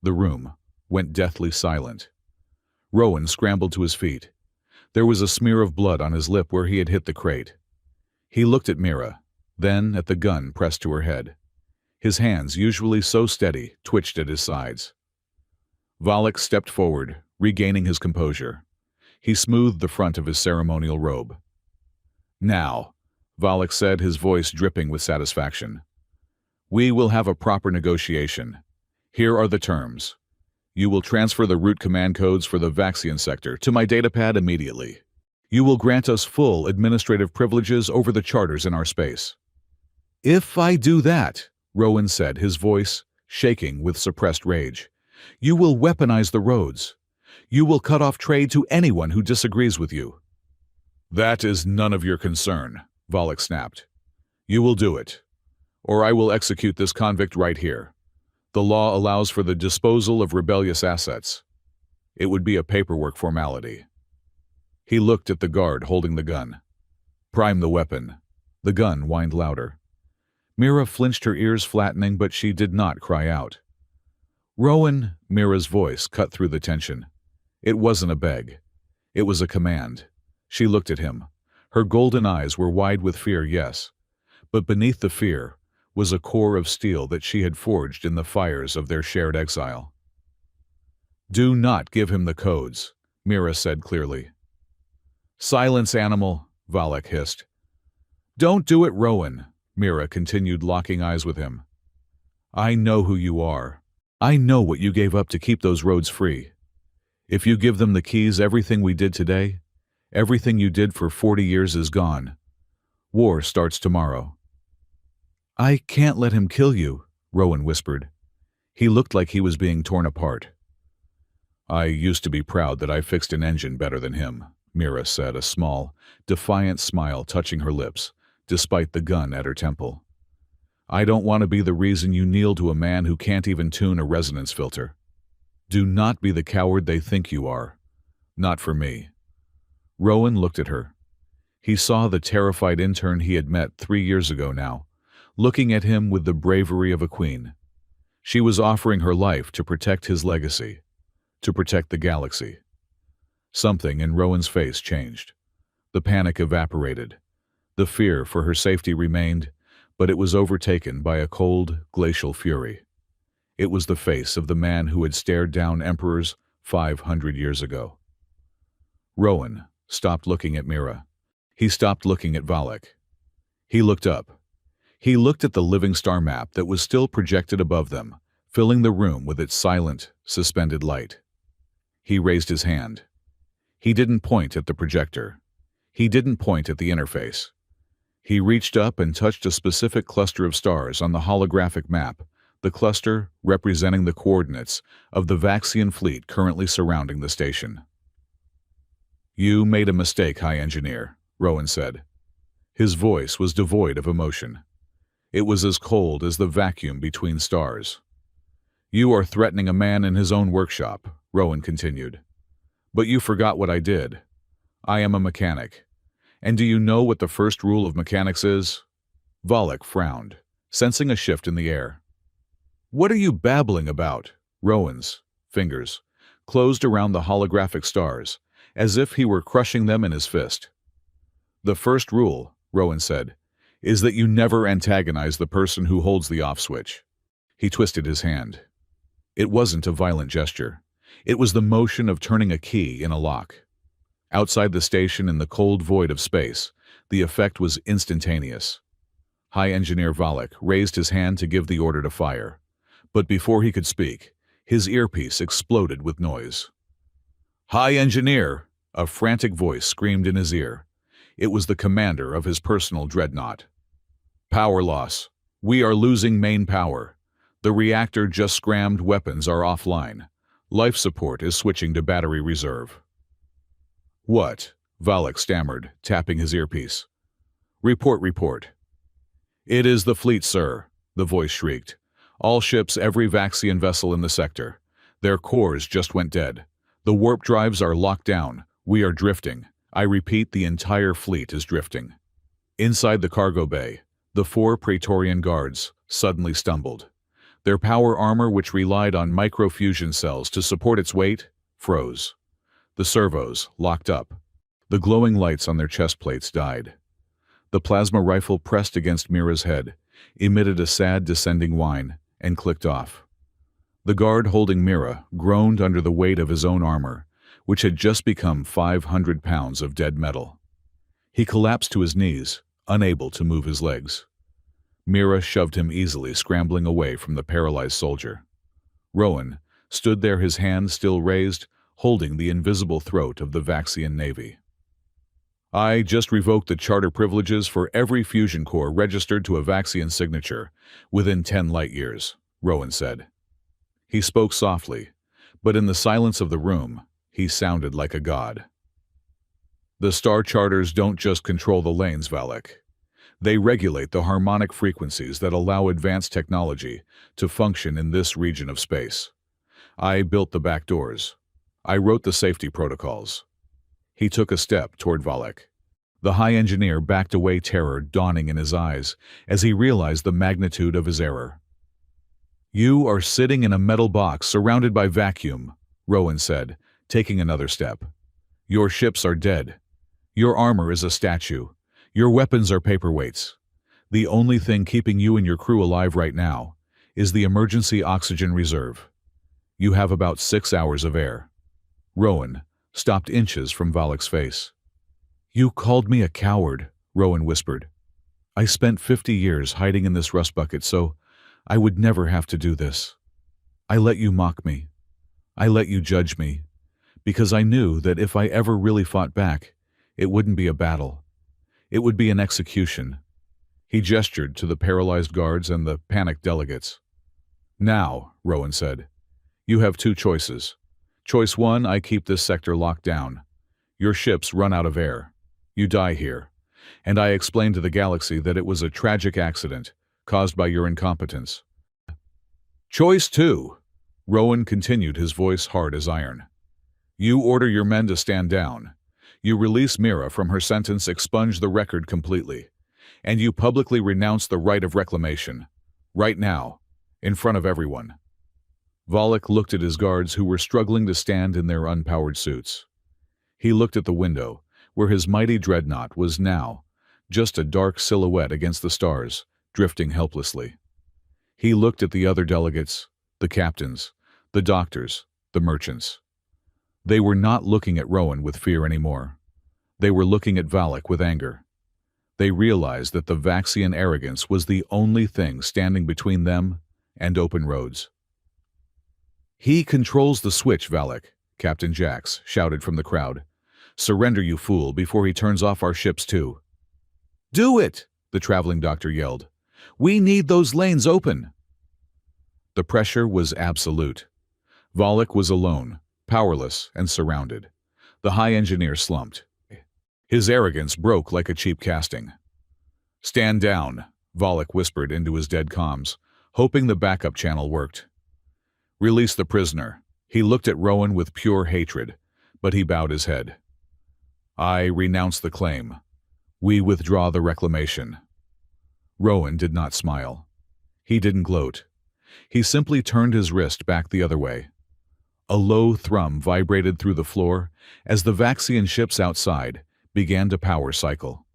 The room went deathly silent. Rowan scrambled to his feet. There was a smear of blood on his lip where he had hit the crate. He looked at Mira, then at the gun pressed to her head. His hands, usually so steady, twitched at his sides. Valak stepped forward, regaining his composure. He smoothed the front of his ceremonial robe. Now, Valak said, his voice dripping with satisfaction. We will have a proper negotiation. Here are the terms. You will transfer the route command codes for the Vaxian sector to my datapad immediately. You will grant us full administrative privileges over the charters in our space. If I do that, Rowan said, his voice shaking with suppressed rage, you will weaponize the roads. You will cut off trade to anyone who disagrees with you. That is none of your concern, Valak snapped. You will do it, or I will execute this convict right here. The law allows for the disposal of rebellious assets. It would be a paperwork formality. He looked at the guard holding the gun. Prime the weapon. The gun whined louder. Mira flinched, her ears flattening, but she did not cry out. Rowan, Mira's voice cut through the tension. It wasn't a beg. It was a command. She looked at him. Her golden eyes were wide with fear, yes, but beneath the fear was a core of steel that she had forged in the fires of their shared exile. Do not give him the codes, Mira said clearly. Silence, animal, Valak hissed. Don't do it, Rowan, Mira continued, locking eyes with him. I know who you are. I know what you gave up to keep those roads free. If you give them the keys, everything we did today, everything you did for 40 years is gone. War starts tomorrow. I can't let him kill you, Rowan whispered. He looked like he was being torn apart. I used to be proud that I fixed an engine better than him, Mira said, a small, defiant smile touching her lips, despite the gun at her temple. I don't want to be the reason you kneel to a man who can't even tune a resonance filter. Do not be the coward they think you are. Not for me. Rowan looked at her. He saw the terrified intern he had met 3 years ago now, looking at him with the bravery of a queen. She was offering her life to protect his legacy, to protect the galaxy. Something in Rowan's face changed. The panic evaporated. The fear for her safety remained, but it was overtaken by a cold, glacial fury. It was the face of the man who had stared down emperors 500 years ago. Rowan stopped looking at Mira. He stopped looking at Valak. He looked up. He looked at the living star map that was still projected above them, filling the room with its silent, suspended light. He raised his hand. He didn't point at the projector. He didn't point at the interface. He reached up and touched a specific cluster of stars on the holographic map, the cluster representing the coordinates of the Vaxian fleet currently surrounding the station. "You made a mistake, High Engineer," Rowan said. His voice was devoid of emotion. It was as cold as the vacuum between stars. "You are threatening a man in his own workshop," Rowan continued. "But you forgot what I did. I am a mechanic. And do you know what the first rule of mechanics is?" Valak frowned, sensing a shift in the air. "What are you babbling about?" Rowan's fingers closed around the holographic stars, as if he were crushing them in his fist. "The first rule," Rowan said, "is that you never antagonize the person who holds the off switch." He twisted his hand. It wasn't a violent gesture. It was the motion of turning a key in a lock. Outside the station in the cold void of space, the effect was instantaneous. High Engineer Valak raised his hand to give the order to fire. But before he could speak, his earpiece exploded with noise. "High Engineer!" A frantic voice screamed in his ear. It was the commander of his personal dreadnought. "Power loss. We are losing main power. The reactor just scrammed, weapons are offline. Life support is switching to battery reserve." "What?" Valak stammered, tapping his earpiece. Report. "It is the fleet, sir," the voice shrieked. "All ships, every Vaxian vessel in the sector. Their cores just went dead. The warp drives are locked down. We are drifting. I repeat, the entire fleet is drifting." Inside the cargo bay, the 4 Praetorian guards suddenly stumbled. Their power armor, which relied on microfusion cells to support its weight, froze. The servos locked up. The glowing lights on their chest plates died. The plasma rifle pressed against Mira's head, emitted a sad descending whine, and clicked off. The guard holding Mira groaned under the weight of his own armor, which had just become 500 pounds of dead metal. He collapsed to his knees, unable to move his legs. Mira shoved him easily, scrambling away from the paralyzed soldier. Rowan stood there, his hand still raised, holding the invisible throat of the Vaxian Navy. "I just revoked the charter privileges for every fusion core registered to a Vaxian signature within 10 light-years, Rowan said. He spoke softly, but in the silence of the room, he sounded like a god. "The star charters don't just control the lanes, Valak. They regulate the harmonic frequencies that allow advanced technology to function in this region of space. I built the back doors. I wrote the safety protocols." He took a step toward Valak. The high engineer backed away, terror dawning in his eyes as he realized the magnitude of his error. "You are sitting in a metal box surrounded by vacuum," Rowan said, taking another step. "Your ships are dead. Your armor is a statue. Your weapons are paperweights. The only thing keeping you and your crew alive right now is the emergency oxygen reserve. You have about 6 hours of air." Rowan stopped inches from Valak's face. "You called me a coward," Rowan whispered. "I spent 50 years hiding in this rust bucket so I would never have to do this. I let you mock me. I let you judge me, because I knew that if I ever really fought back, it wouldn't be a battle. It would be an execution." He gestured to the paralyzed guards and the panicked delegates. "Now," Rowan said, "you have 2 choices. Choice 1, I keep this sector locked down. Your ships run out of air. You die here. And I explain to the galaxy that it was a tragic accident caused by your incompetence. Choice 2, Rowan continued, his voice hard as iron. You order your men to stand down. You release Mira from her sentence, expunge the record completely. And you publicly renounce the right of reclamation. Right now, in front of everyone. Valak looked at his guards who were struggling to stand in their unpowered suits. He looked at the window, where his mighty dreadnought was now just a dark silhouette against the stars, drifting helplessly. He looked at the other delegates, the captains, the doctors, the merchants. They were not looking at Rowan with fear anymore. They were looking at Valak with anger. They realized that the Vaxian arrogance was the only thing standing between them and open roads. "He controls the switch, Valak," Captain Jax shouted from the crowd. "Surrender, you fool, before he turns off our ships too." "Do it!" the traveling doctor yelled. "We need those lanes open." The pressure was absolute. Valak was alone, powerless, and surrounded. The high engineer slumped. His arrogance broke like a cheap casting. "Stand down," Valak whispered into his dead comms, hoping the backup channel worked. "Release the prisoner." He looked at Rowan with pure hatred, but he bowed his head. "I renounce the claim. We withdraw the reclamation." Rowan did not smile. He didn't gloat. He simply turned his wrist back the other way. A low thrum vibrated through the floor as the Vaxian ships outside began to power cycle.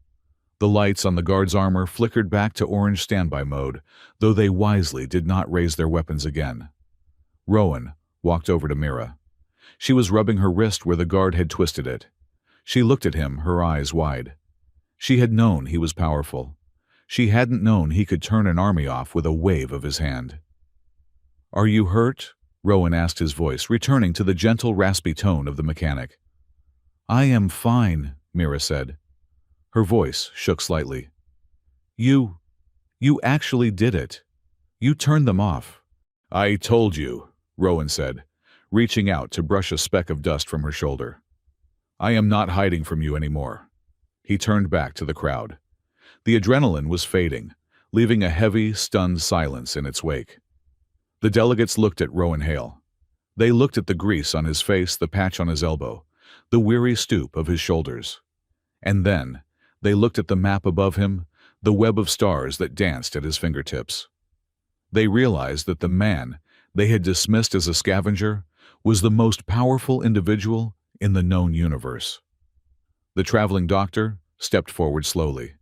The lights on the guards' armor flickered back to orange standby mode, though they wisely did not raise their weapons again. Rowan walked over to Mira. She was rubbing her wrist where the guard had twisted it. She looked at him, her eyes wide. She had known he was powerful. She hadn't known he could turn an army off with a wave of his hand. "Are you hurt?" Rowan asked, his voice returning to the gentle, raspy tone of the mechanic. "I am fine," Mira said. Her voice shook slightly. You actually did it. You turned them off." "I told you," Rowan said, reaching out to brush a speck of dust from her shoulder. "I am not hiding from you anymore." He turned back to the crowd. The adrenaline was fading, leaving a heavy, stunned silence in its wake. The delegates looked at Rowan Hale. They looked at the grease on his face, the patch on his elbow, the weary stoop of his shoulders. And then they looked at the map above him, the web of stars that danced at his fingertips. They realized that the man they had dismissed as a scavenger was the most powerful individual in the known universe. The traveling doctor stepped forward slowly.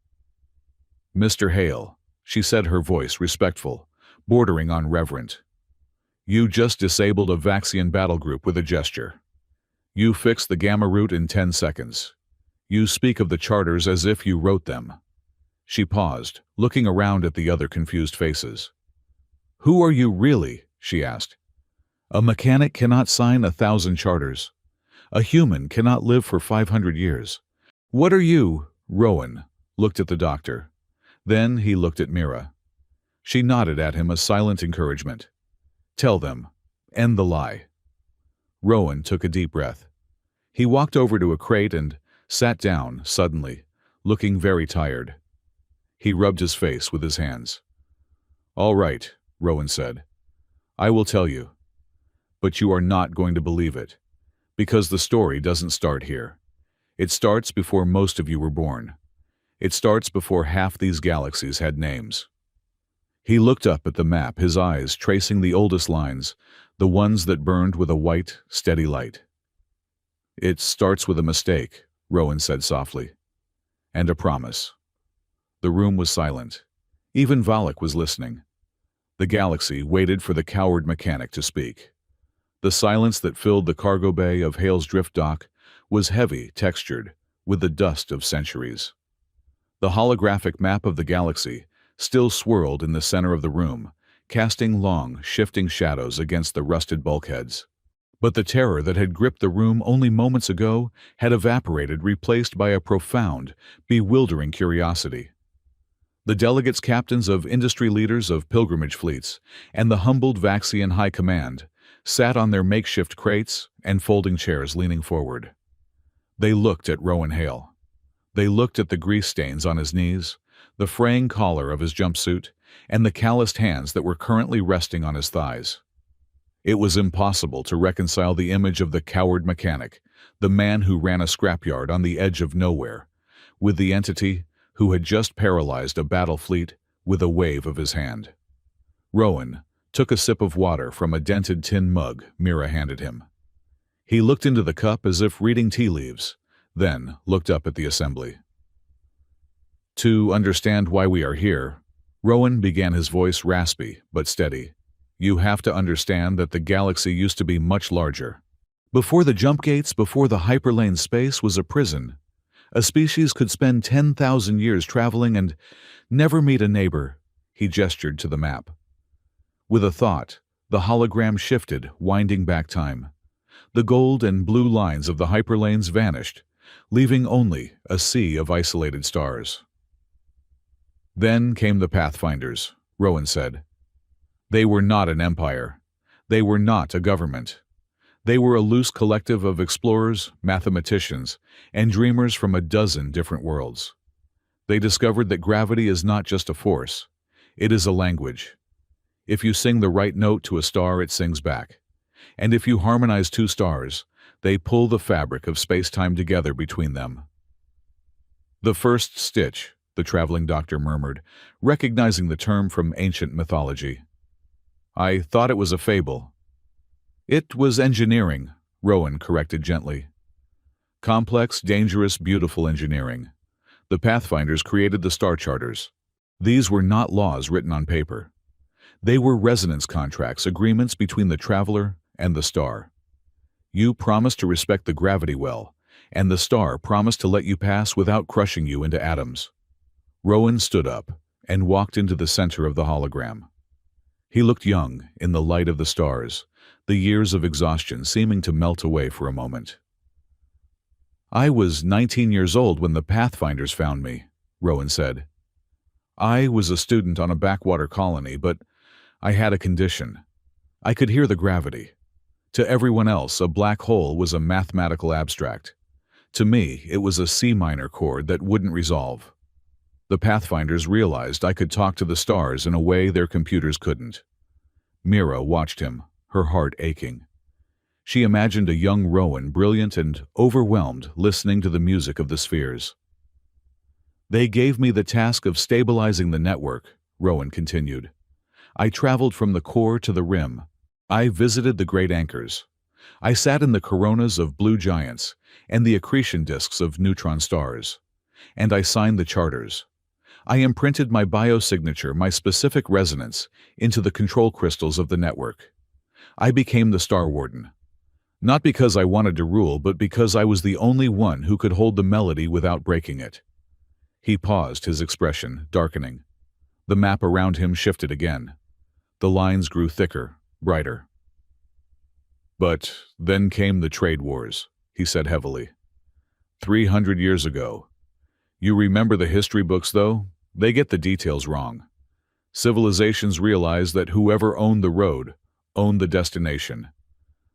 "Mr. Hale," she said, her voice respectful, bordering on reverent. "You just disabled a Vaxian battle group with a gesture. You fixed the gamma route in 10 seconds. You speak of the charters as if you wrote them." She paused, looking around at the other confused faces. "Who are you really?" she asked. "A mechanic cannot sign 1,000 charters. A human cannot live for 500 years. What are you?" Rowan looked at the doctor. Then he looked at Mira. She nodded at him, a silent encouragement. "Tell them. End the lie." Rowan took a deep breath. He walked over to a crate and sat down suddenly, looking very tired. He rubbed his face with his hands. "All right," Rowan said. "I will tell you. But you are not going to believe it, because the story doesn't start here. It starts before most of you were born. It starts before half these galaxies had names." He looked up at the map, his eyes tracing the oldest lines, the ones that burned with a white, steady light. "It starts with a mistake," Rowan said softly. "And a promise." The room was silent. Even Valak was listening. The galaxy waited for the coward mechanic to speak. The silence that filled the cargo bay of Hale's drift dock was heavy, textured, with the dust of centuries. The holographic map of the galaxy still swirled in the center of the room, casting long, shifting shadows against the rusted bulkheads. But the terror that had gripped the room only moments ago had evaporated, replaced by a profound, bewildering curiosity. The delegates, captains of industry, leaders of pilgrimage fleets, and the humbled Vaxian High Command sat on their makeshift crates and folding chairs, leaning forward. They looked at Rowan Hale. They looked at the grease stains on his knees, the fraying collar of his jumpsuit, and the calloused hands that were currently resting on his thighs. It was impossible to reconcile the image of the coward mechanic the man who ran a scrapyard on the edge of nowhere, with the entity who had just paralyzed a battle fleet with a wave of his hand. Rowan took a sip of water from a dented tin mug Mira handed him. He looked into the cup as if reading tea leaves, then looked up at the assembly. To understand why we are here, Rowan began, his voice raspy but steady. You have to understand that the galaxy used to be much larger. Before the jump gates, before the hyperlane, space was a prison. A species could spend 10,000 years traveling and never meet a neighbor. He gestured to the map. With a thought, the hologram shifted, winding back time. The gold and blue lines of the hyperlanes vanished, leaving only a sea of isolated stars. Then came the Pathfinders, Rowan said. They were not an empire. They were not a government. They were a loose collective of explorers, mathematicians, and dreamers from a dozen different worlds. They discovered that gravity is not just a force. It is a language. If you sing the right note to a star, it sings back. And if you harmonize two stars, they pull the fabric of space-time together between them. The first stitch, the traveling doctor murmured, recognizing the term from ancient mythology. I thought it was a fable. It was engineering, Rowan corrected gently. Complex, dangerous, beautiful engineering. The Pathfinders created the star charters. These were not laws written on paper. They were resonance contracts, agreements between the traveler and the star. You promised to respect the gravity well, and the star promised to let you pass without crushing you into atoms. Rowan stood up and walked into the center of the hologram. He looked young in the light of the stars, the years of exhaustion seeming to melt away for a moment. I was 19 years old when the Pathfinders found me, Rowan said. I was a student on a backwater colony, but I had a condition. I could hear the gravity. To everyone else, a black hole was a mathematical abstract. To me, it was a C minor chord that wouldn't resolve. The Pathfinders realized I could talk to the stars in a way their computers couldn't. Mira watched him, her heart aching. She imagined a young Rowan, brilliant and overwhelmed, listening to the music of the spheres. They gave me the task of stabilizing the network, Rowan continued. I traveled from the core to the rim. I visited the great anchors. I sat in the coronas of blue giants and the accretion disks of neutron stars. And I signed the charters. I imprinted my biosignature, my specific resonance, into the control crystals of the network. I became the Star Warden. Not because I wanted to rule, but because I was the only one who could hold the melody without breaking it. He paused, his expression darkening. The map around him shifted again. The lines grew thicker, brighter. But then came the trade wars, he said heavily. 300 years ago. You remember the history books, though? They get the details wrong. Civilizations realized that whoever owned the road owned the destination.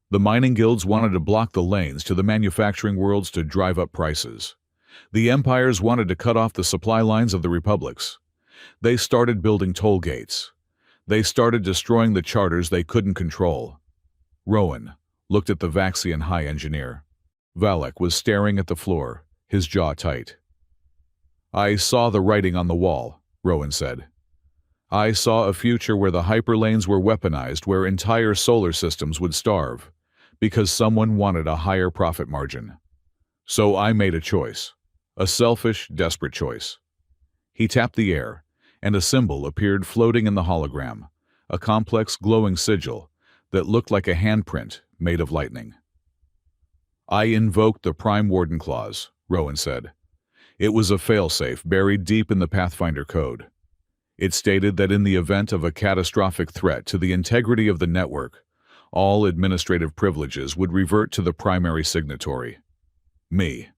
The mining guilds wanted to block the lanes to the manufacturing worlds to drive up prices. The empires wanted to cut off the supply lines of the republics. They started building toll gates. They started destroying the charters they couldn't control. Rowan looked at the Vaxian high engineer. Valek was staring at the floor, his jaw tight. I saw the writing on the wall, Rowan said. I saw a future where the hyperlanes were weaponized, where entire solar systems would starve, because someone wanted a higher profit margin. So I made a choice, a selfish, desperate choice. He tapped the air, and a symbol appeared floating in the hologram, a complex glowing sigil that looked like a handprint made of lightning. I invoked the Prime Warden Clause, Rowan said. It was a failsafe buried deep in the Pathfinder code. It stated that in the event of a catastrophic threat to the integrity of the network, all administrative privileges would revert to the primary signatory. Me.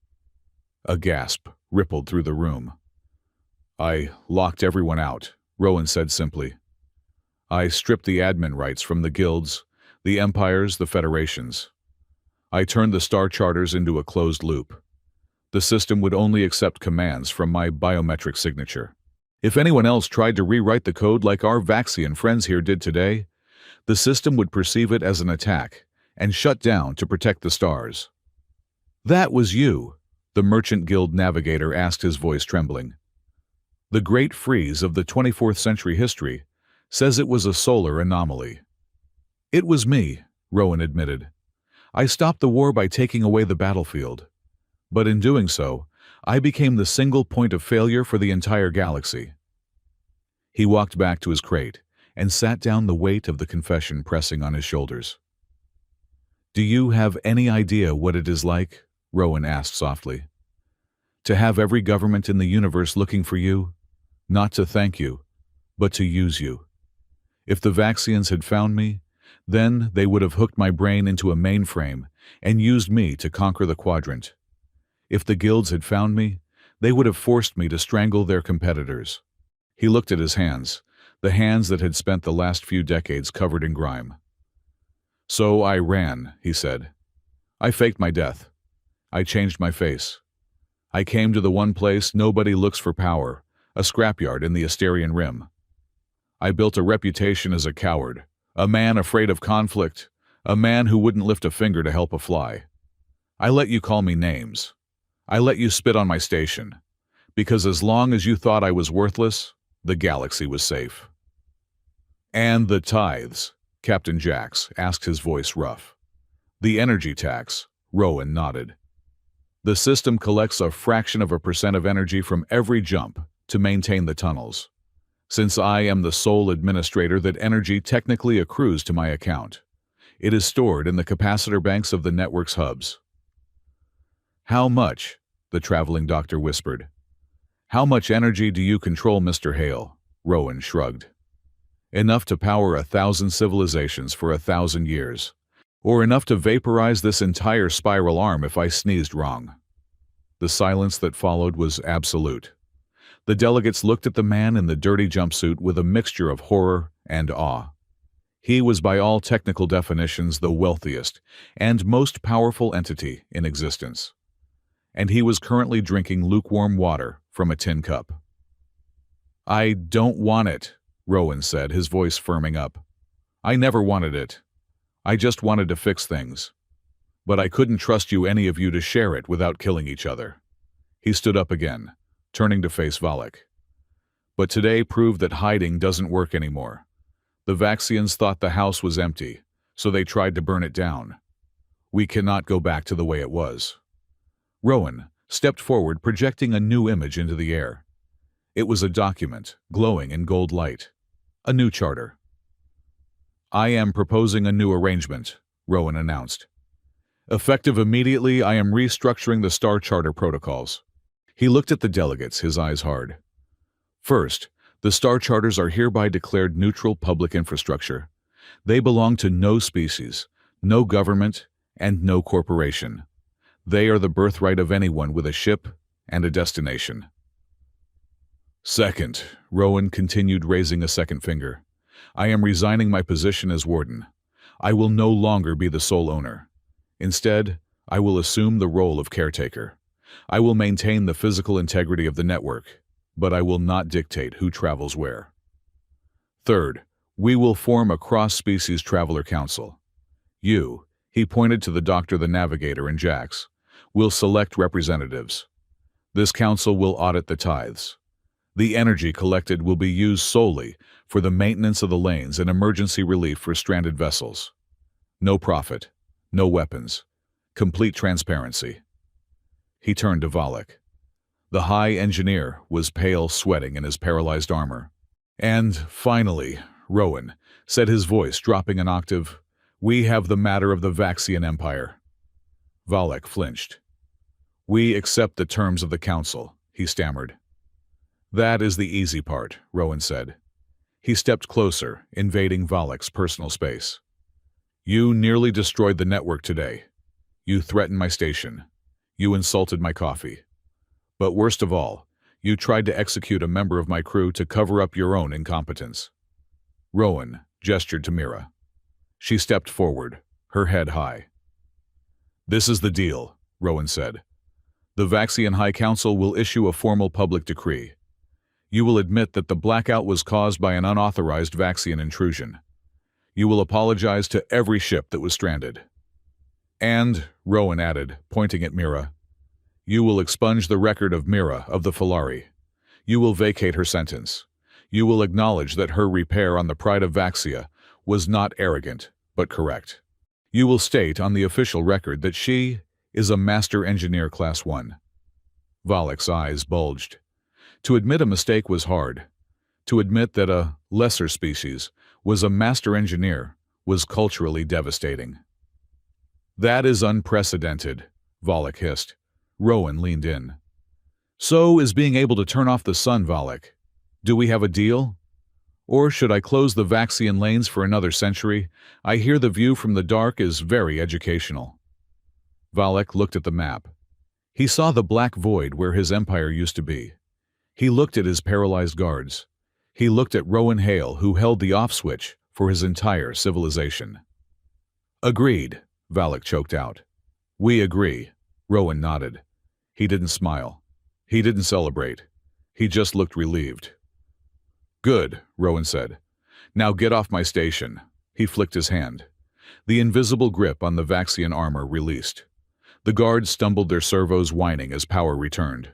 A gasp rippled through the room. I locked everyone out, Rowan said simply. I stripped the admin rights from the guilds, the empires, the federations. I turned the star charters into a closed loop. The system would only accept commands from my biometric signature. If anyone else tried to rewrite the code like our Vaxian friends here did today, the system would perceive it as an attack and shut down to protect the stars. "That was you," the Merchant Guild navigator asked, his voice trembling. "The Great Freeze of the 24th century history says it was a solar anomaly." "It was me," Rowan admitted. "I stopped the war by taking away the battlefield. But in doing so, I became the single point of failure for the entire galaxy." He walked back to his crate and sat down, the weight of the confession pressing on his shoulders. "Do you have any idea what it is like?" Rowan asked softly. "To have every government in the universe looking for you, not to thank you, but to use you. If the Vaxians had found me, then they would have hooked my brain into a mainframe and used me to conquer the quadrant. If the guilds had found me, they would have forced me to strangle their competitors." He looked at his hands, the hands that had spent the last few decades covered in grime. "So I ran," he said. "I faked my death. I changed my face. I came to the one place nobody looks for power, a scrapyard in the Asterian Rim. I built a reputation as a coward, a man afraid of conflict, a man who wouldn't lift a finger to help a fly. I let you call me names. I let you spit on my station, because as long as you thought I was worthless, the galaxy was safe." "And the tithes?" Captain Jax asked, his voice rough. "The energy tax," Rowan nodded. "The system collects a fraction of a percent of energy from every jump to maintain the tunnels. Since I am the sole administrator, that energy technically accrues to my account. It is stored in the capacitor banks of the network's hubs." "How much?" the traveling doctor whispered. "How much energy do you control, Mr. Hale?" Rowan shrugged. "Enough to power 1,000 civilizations for 1,000 years. Or enough to vaporize this entire spiral arm if I sneezed wrong." The silence that followed was absolute. The delegates looked at the man in the dirty jumpsuit with a mixture of horror and awe. He was by all technical definitions the wealthiest and most powerful entity in existence. And he was currently drinking lukewarm water from a tin cup. "I don't want it," Rowan said, his voice firming up. "I never wanted it. I just wanted to fix things. But I couldn't trust you, any of you, to share it without killing each other." He stood up again, turning to face Valak. "But today proved that hiding doesn't work anymore. The Vaxians thought the house was empty, so they tried to burn it down. We cannot go back to the way it was." Rowan stepped forward, projecting a new image into the air. It was a document, glowing in gold light. A new charter. "I am proposing a new arrangement," Rowan announced. "Effective immediately, I am restructuring the Star Charter protocols." He looked at the delegates, his eyes hard. "First, the Star Charters are hereby declared neutral public infrastructure. They belong to no species, no government, and no corporation. They are the birthright of anyone with a ship and a destination." "Second," Rowan continued, raising a second finger, "I am resigning my position as warden. I will no longer be the sole owner. Instead, I will assume the role of caretaker. I will maintain the physical integrity of the network, but I will not dictate who travels where. Third, we will form a cross-species traveler council. You," he pointed to the doctor, the navigator, and Jax, "will select representatives. This council will audit the tithes. The energy collected will be used solely for the maintenance of the lanes and emergency relief for stranded vessels. No profit, no weapons, complete transparency." He turned to Valak. The high engineer was pale, sweating in his paralyzed armor. "And finally," Rowan said, his voice dropping an octave, "we have the matter of the Vaxian Empire." Valak flinched. "We accept the terms of the council," he stammered. "That is the easy part," Rowan said. He stepped closer, invading Valak's personal space. "You nearly destroyed the network today. You threatened my station. You insulted my coffee. But worst of all, you tried to execute a member of my crew to cover up your own incompetence." Rowan gestured to Mira. She stepped forward, her head high. "This is the deal," Rowan said. "The Vaxian High Council will issue a formal public decree. You will admit that the blackout was caused by an unauthorized Vaxian intrusion. You will apologize to every ship that was stranded. And, Rowan added, pointing at Mira, you will expunge the record of Mira of the Falari. You will vacate her sentence. You will acknowledge that her repair on the Pride of Vaxia was not arrogant, but correct. You will state on the official record that she is a Master Engineer Class 1. Valak's eyes bulged. To admit a mistake was hard. To admit that a lesser species was a Master Engineer was culturally devastating. That is unprecedented, Valak hissed. Rowan leaned in. So is being able to turn off the sun, Valak. Do we have a deal? Or should I close the Vaxian lanes for another century? I hear the view from the dark is very educational. Valak looked at the map. He saw the black void where his empire used to be. He looked at his paralyzed guards. He looked at Rowan Hale, who held the off switch for his entire civilization. Agreed, Valak choked out. We agree, Rowan nodded. He didn't smile. He didn't celebrate. He just looked relieved. Good, Rowan said. Now get off my station. He flicked his hand. The invisible grip on the Vaxian armor released. The guards stumbled their servos, whining as power returned.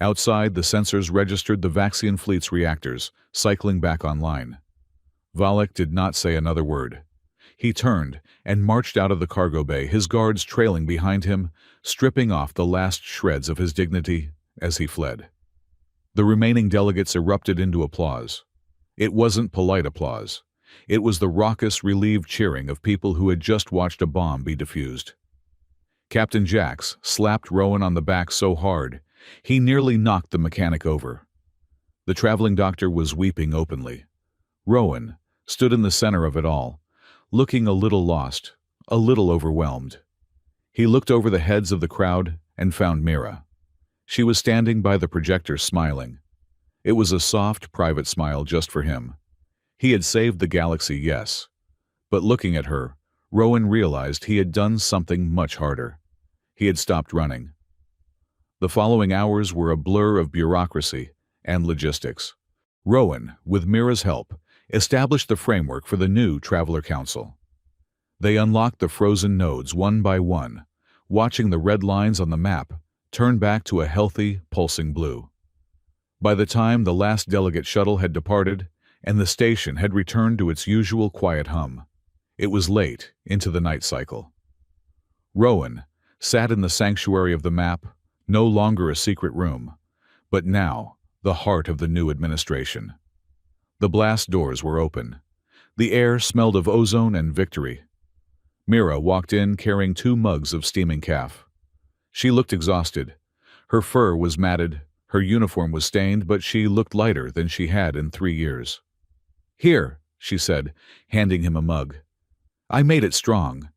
Outside, the sensors registered the Vaxian fleet's reactors, cycling back online. Valak did not say another word. He turned and marched out of the cargo bay, his guards trailing behind him, stripping off the last shreds of his dignity as he fled. The remaining delegates erupted into applause. It wasn't polite applause. It was the raucous, relieved cheering of people who had just watched a bomb be defused. Captain Jax slapped Rowan on the back so hard, he nearly knocked the mechanic over. The traveling doctor was weeping openly. Rowan stood in the center of it all, looking a little lost, a little overwhelmed. He looked over the heads of the crowd and found Mira. She was standing by the projector smiling. It was a soft, private smile just for him. He had saved the galaxy, yes. But looking at her, Rowan realized he had done something much harder. He had stopped running. The following hours were a blur of bureaucracy and logistics. Rowan, with Mira's help, established the framework for the new Traveler Council. They unlocked the frozen nodes one by one, watching the red lines on the map turn back to a healthy, pulsing blue. By the time the last delegate shuttle had departed and the station had returned to its usual quiet hum, it was late into the night cycle. Rowan sat in the sanctuary of the map, no longer a secret room, but now the heart of the new administration. The blast doors were open. The air smelled of ozone and victory. Mira walked in carrying 2 mugs of steaming calf. She looked exhausted. Her fur was matted, her uniform was stained, but she looked lighter than she had in 3 years. Here, she said, handing him a mug. I made it strong.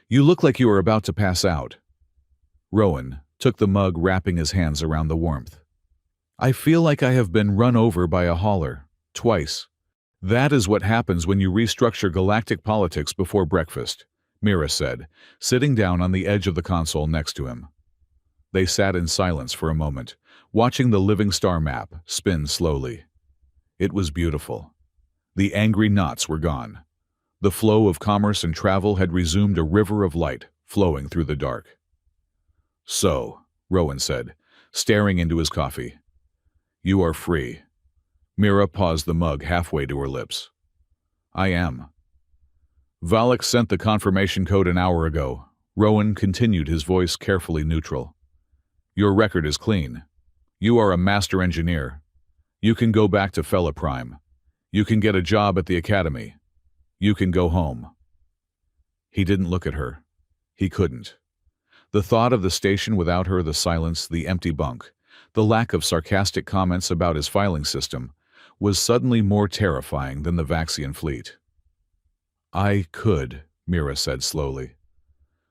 You look like you are about to pass out. Rowan took the mug, wrapping his hands around the warmth. I feel like I have been run over by a hauler, twice. That is what happens when you restructure galactic politics before breakfast, Mira said, sitting down on the edge of the console next to him. They sat in silence for a moment, watching the living star map spin slowly. It was beautiful. The angry knots were gone. The flow of commerce and travel had resumed, a river of light flowing through the dark. So, Rowan said, staring into his coffee. You are free. Mira paused the mug halfway to her lips. I am. Valak sent the confirmation code an hour ago. Rowan continued, his voice carefully neutral. Your record is clean. You are a master engineer. You can go back to Fella Prime. You can get a job at the academy. You can go home. He didn't look at her. He couldn't. The thought of the station without her, the silence, the empty bunk, the lack of sarcastic comments about his filing system, was suddenly more terrifying than the Vaxian fleet. I could, Mira said slowly.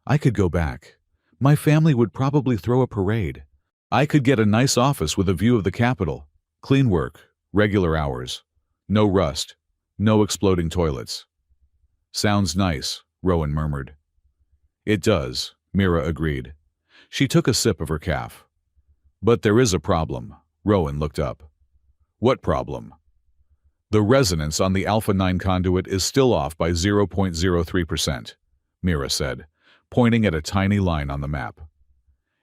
I could go back. My family would probably throw a parade. I could get a nice office with a view of the capital, clean work, regular hours, no rust, no exploding toilets. Sounds nice, Rowan murmured. It does, Mira agreed. She took a sip of her calf. But there is a problem. Rowan looked up. What problem? The resonance on the Alpha 9 conduit is still off by 0.03%, Mira said, pointing at a tiny line on the map.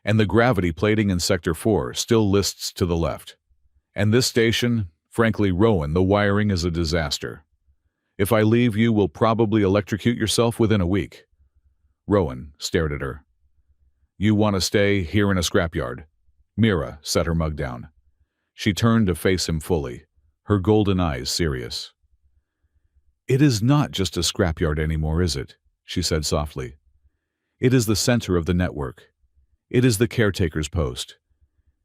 And the gravity plating in Sector 4 still lists to the left. And this station, frankly, Rowan, the wiring is a disaster. If I leave, you will probably electrocute yourself within a week. Rowan stared at her. You want to stay here in a scrapyard? Mira set her mug down. She turned to face him fully, her golden eyes serious. It is not just a scrapyard anymore, is it? She said softly. It is the center of the network. It is the caretaker's post.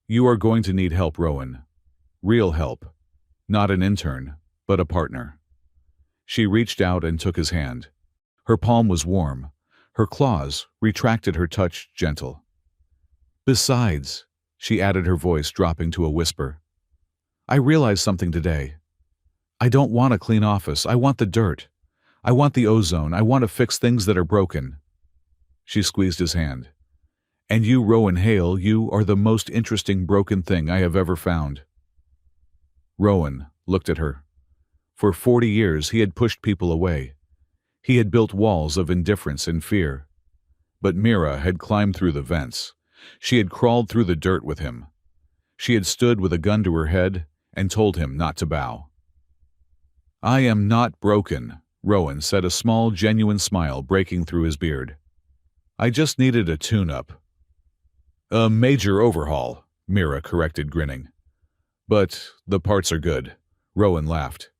You are going to need help, Rowan. Real help. Not an intern, but a partner. She reached out and took his hand. Her palm was warm. Her claws retracted her touch gentle. Besides, she added, her voice dropping to a whisper, I realized something today. I don't want a clean office. I want the dirt. I want the ozone. I want to fix things that are broken. She squeezed his hand. And you, Rowan Hale, you are the most interesting broken thing I have ever found. Rowan looked at her. For 40 years he had pushed people away. He had built walls of indifference and fear. But Mira had climbed through the vents. She had crawled through the dirt with him. She had stood with a gun to her head and told him not to bow. I am not broken, Rowan said, a small, genuine smile breaking through his beard. I just needed a tune-up. A major overhaul, Mira corrected, grinning. But the parts are good, Rowan laughed.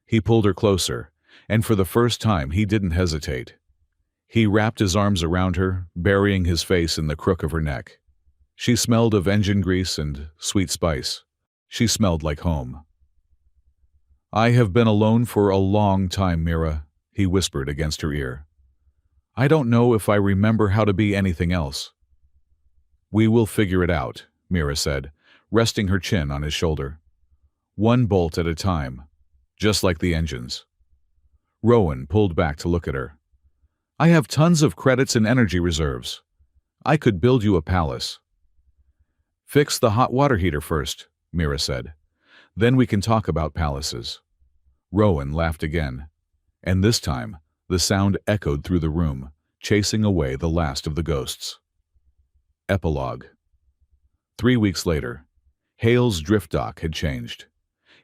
He pulled her closer, and for the first time he didn't hesitate. He wrapped his arms around her, burying his face in the crook of her neck. She smelled of engine grease and sweet spice. She smelled like home. I have been alone for a long time, Mira, he whispered against her ear. I don't know if I remember how to be anything else. We will figure it out, Mira said, resting her chin on his shoulder. One bolt at a time, just like the engines. Rowan pulled back to look at her. I have tons of credits and energy reserves. I could build you a palace. Fix the hot water heater first, Mira said. Then we can talk about palaces. Rowan laughed again, and this time the sound echoed through the room, chasing away the last of the ghosts. Epilogue. 3 weeks later, Hale's drift dock had changed.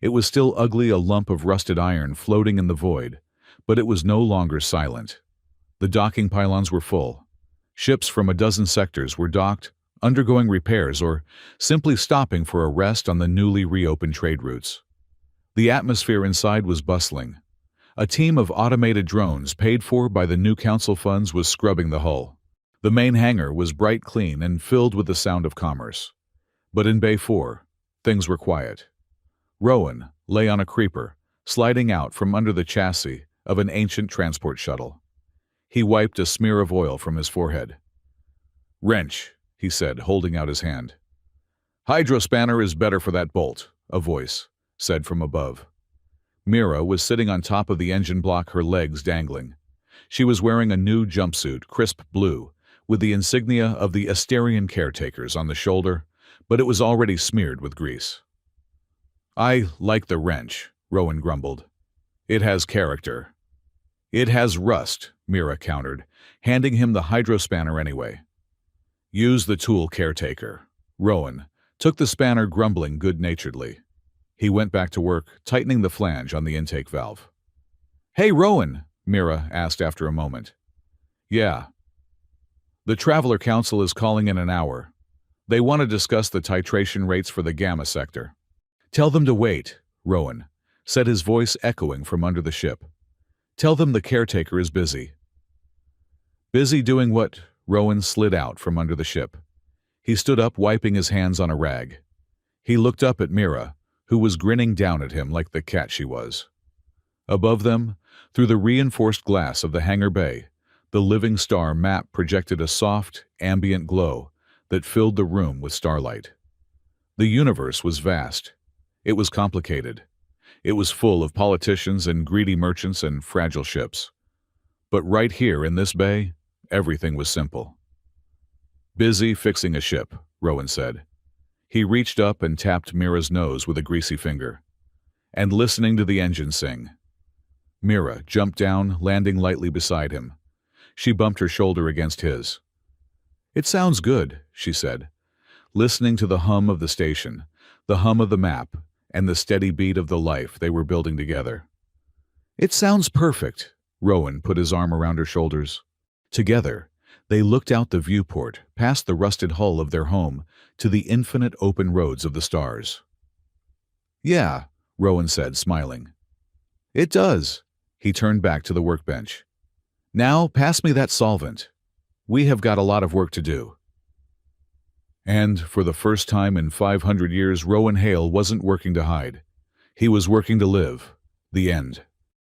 It was still ugly, a lump of rusted iron floating in the void, but it was no longer silent. The docking pylons were full. Ships from a dozen sectors were docked, undergoing repairs, or simply stopping for a rest on the newly reopened trade routes. The atmosphere inside was bustling. A team of automated drones paid for by the new council funds was scrubbing the hull. The main hangar was bright clean and filled with the sound of commerce. But in Bay 4, things were quiet. Rowan lay on a creeper, sliding out from under the chassis of an ancient transport shuttle. He wiped a smear of oil from his forehead. Wrench, he said, holding out his hand. Hydrospanner is better for that bolt, a voice said from above. Mira was sitting on top of the engine block, her legs dangling. She was wearing a new jumpsuit, crisp blue, with the insignia of the Asterian caretakers on the shoulder, but it was already smeared with grease. I like the wrench, Rowan grumbled. It has character. It has rust, Mira countered, handing him the hydrospanner anyway. Use the tool, caretaker. Rowan took the spanner, grumbling good-naturedly. He went back to work, tightening the flange on the intake valve. Hey, Rowan, Mira asked after a moment. Yeah. The Traveler Council is calling in an hour. They want to discuss the titration rates for the Gamma sector. Tell them to wait, Rowan said, his voice echoing from under the ship. Tell them the caretaker is busy. Busy doing what? Rowan slid out from under the ship. He stood up, wiping his hands on a rag. He looked up at Mira, who was grinning down at him like the cat she was. Above them, through the reinforced glass of the hangar bay, the living star map projected a soft, ambient glow that filled the room with starlight. The universe was vast. It was complicated. It was full of politicians and greedy merchants and fragile ships. But right here in this bay, everything was simple. Busy fixing a ship, Rowan said. He reached up and tapped Mira's nose with a greasy finger. And listening to the engine sing. Mira jumped down, landing lightly beside him. She bumped her shoulder against his. "It sounds good," she said, listening to the hum of the station, the hum of the map, and the steady beat of the life they were building together. "It sounds perfect." Rowan put his arm around her shoulders. Together, they looked out the viewport, past the rusted hull of their home, to the infinite open roads of the stars. "Yeah," Rowan said, smiling. "It does." He turned back to the workbench. "Now, pass me that solvent. We have got a lot of work to do." And, for the first time in 500 years, Rowan Hale wasn't working to hide. He was working to live. The end.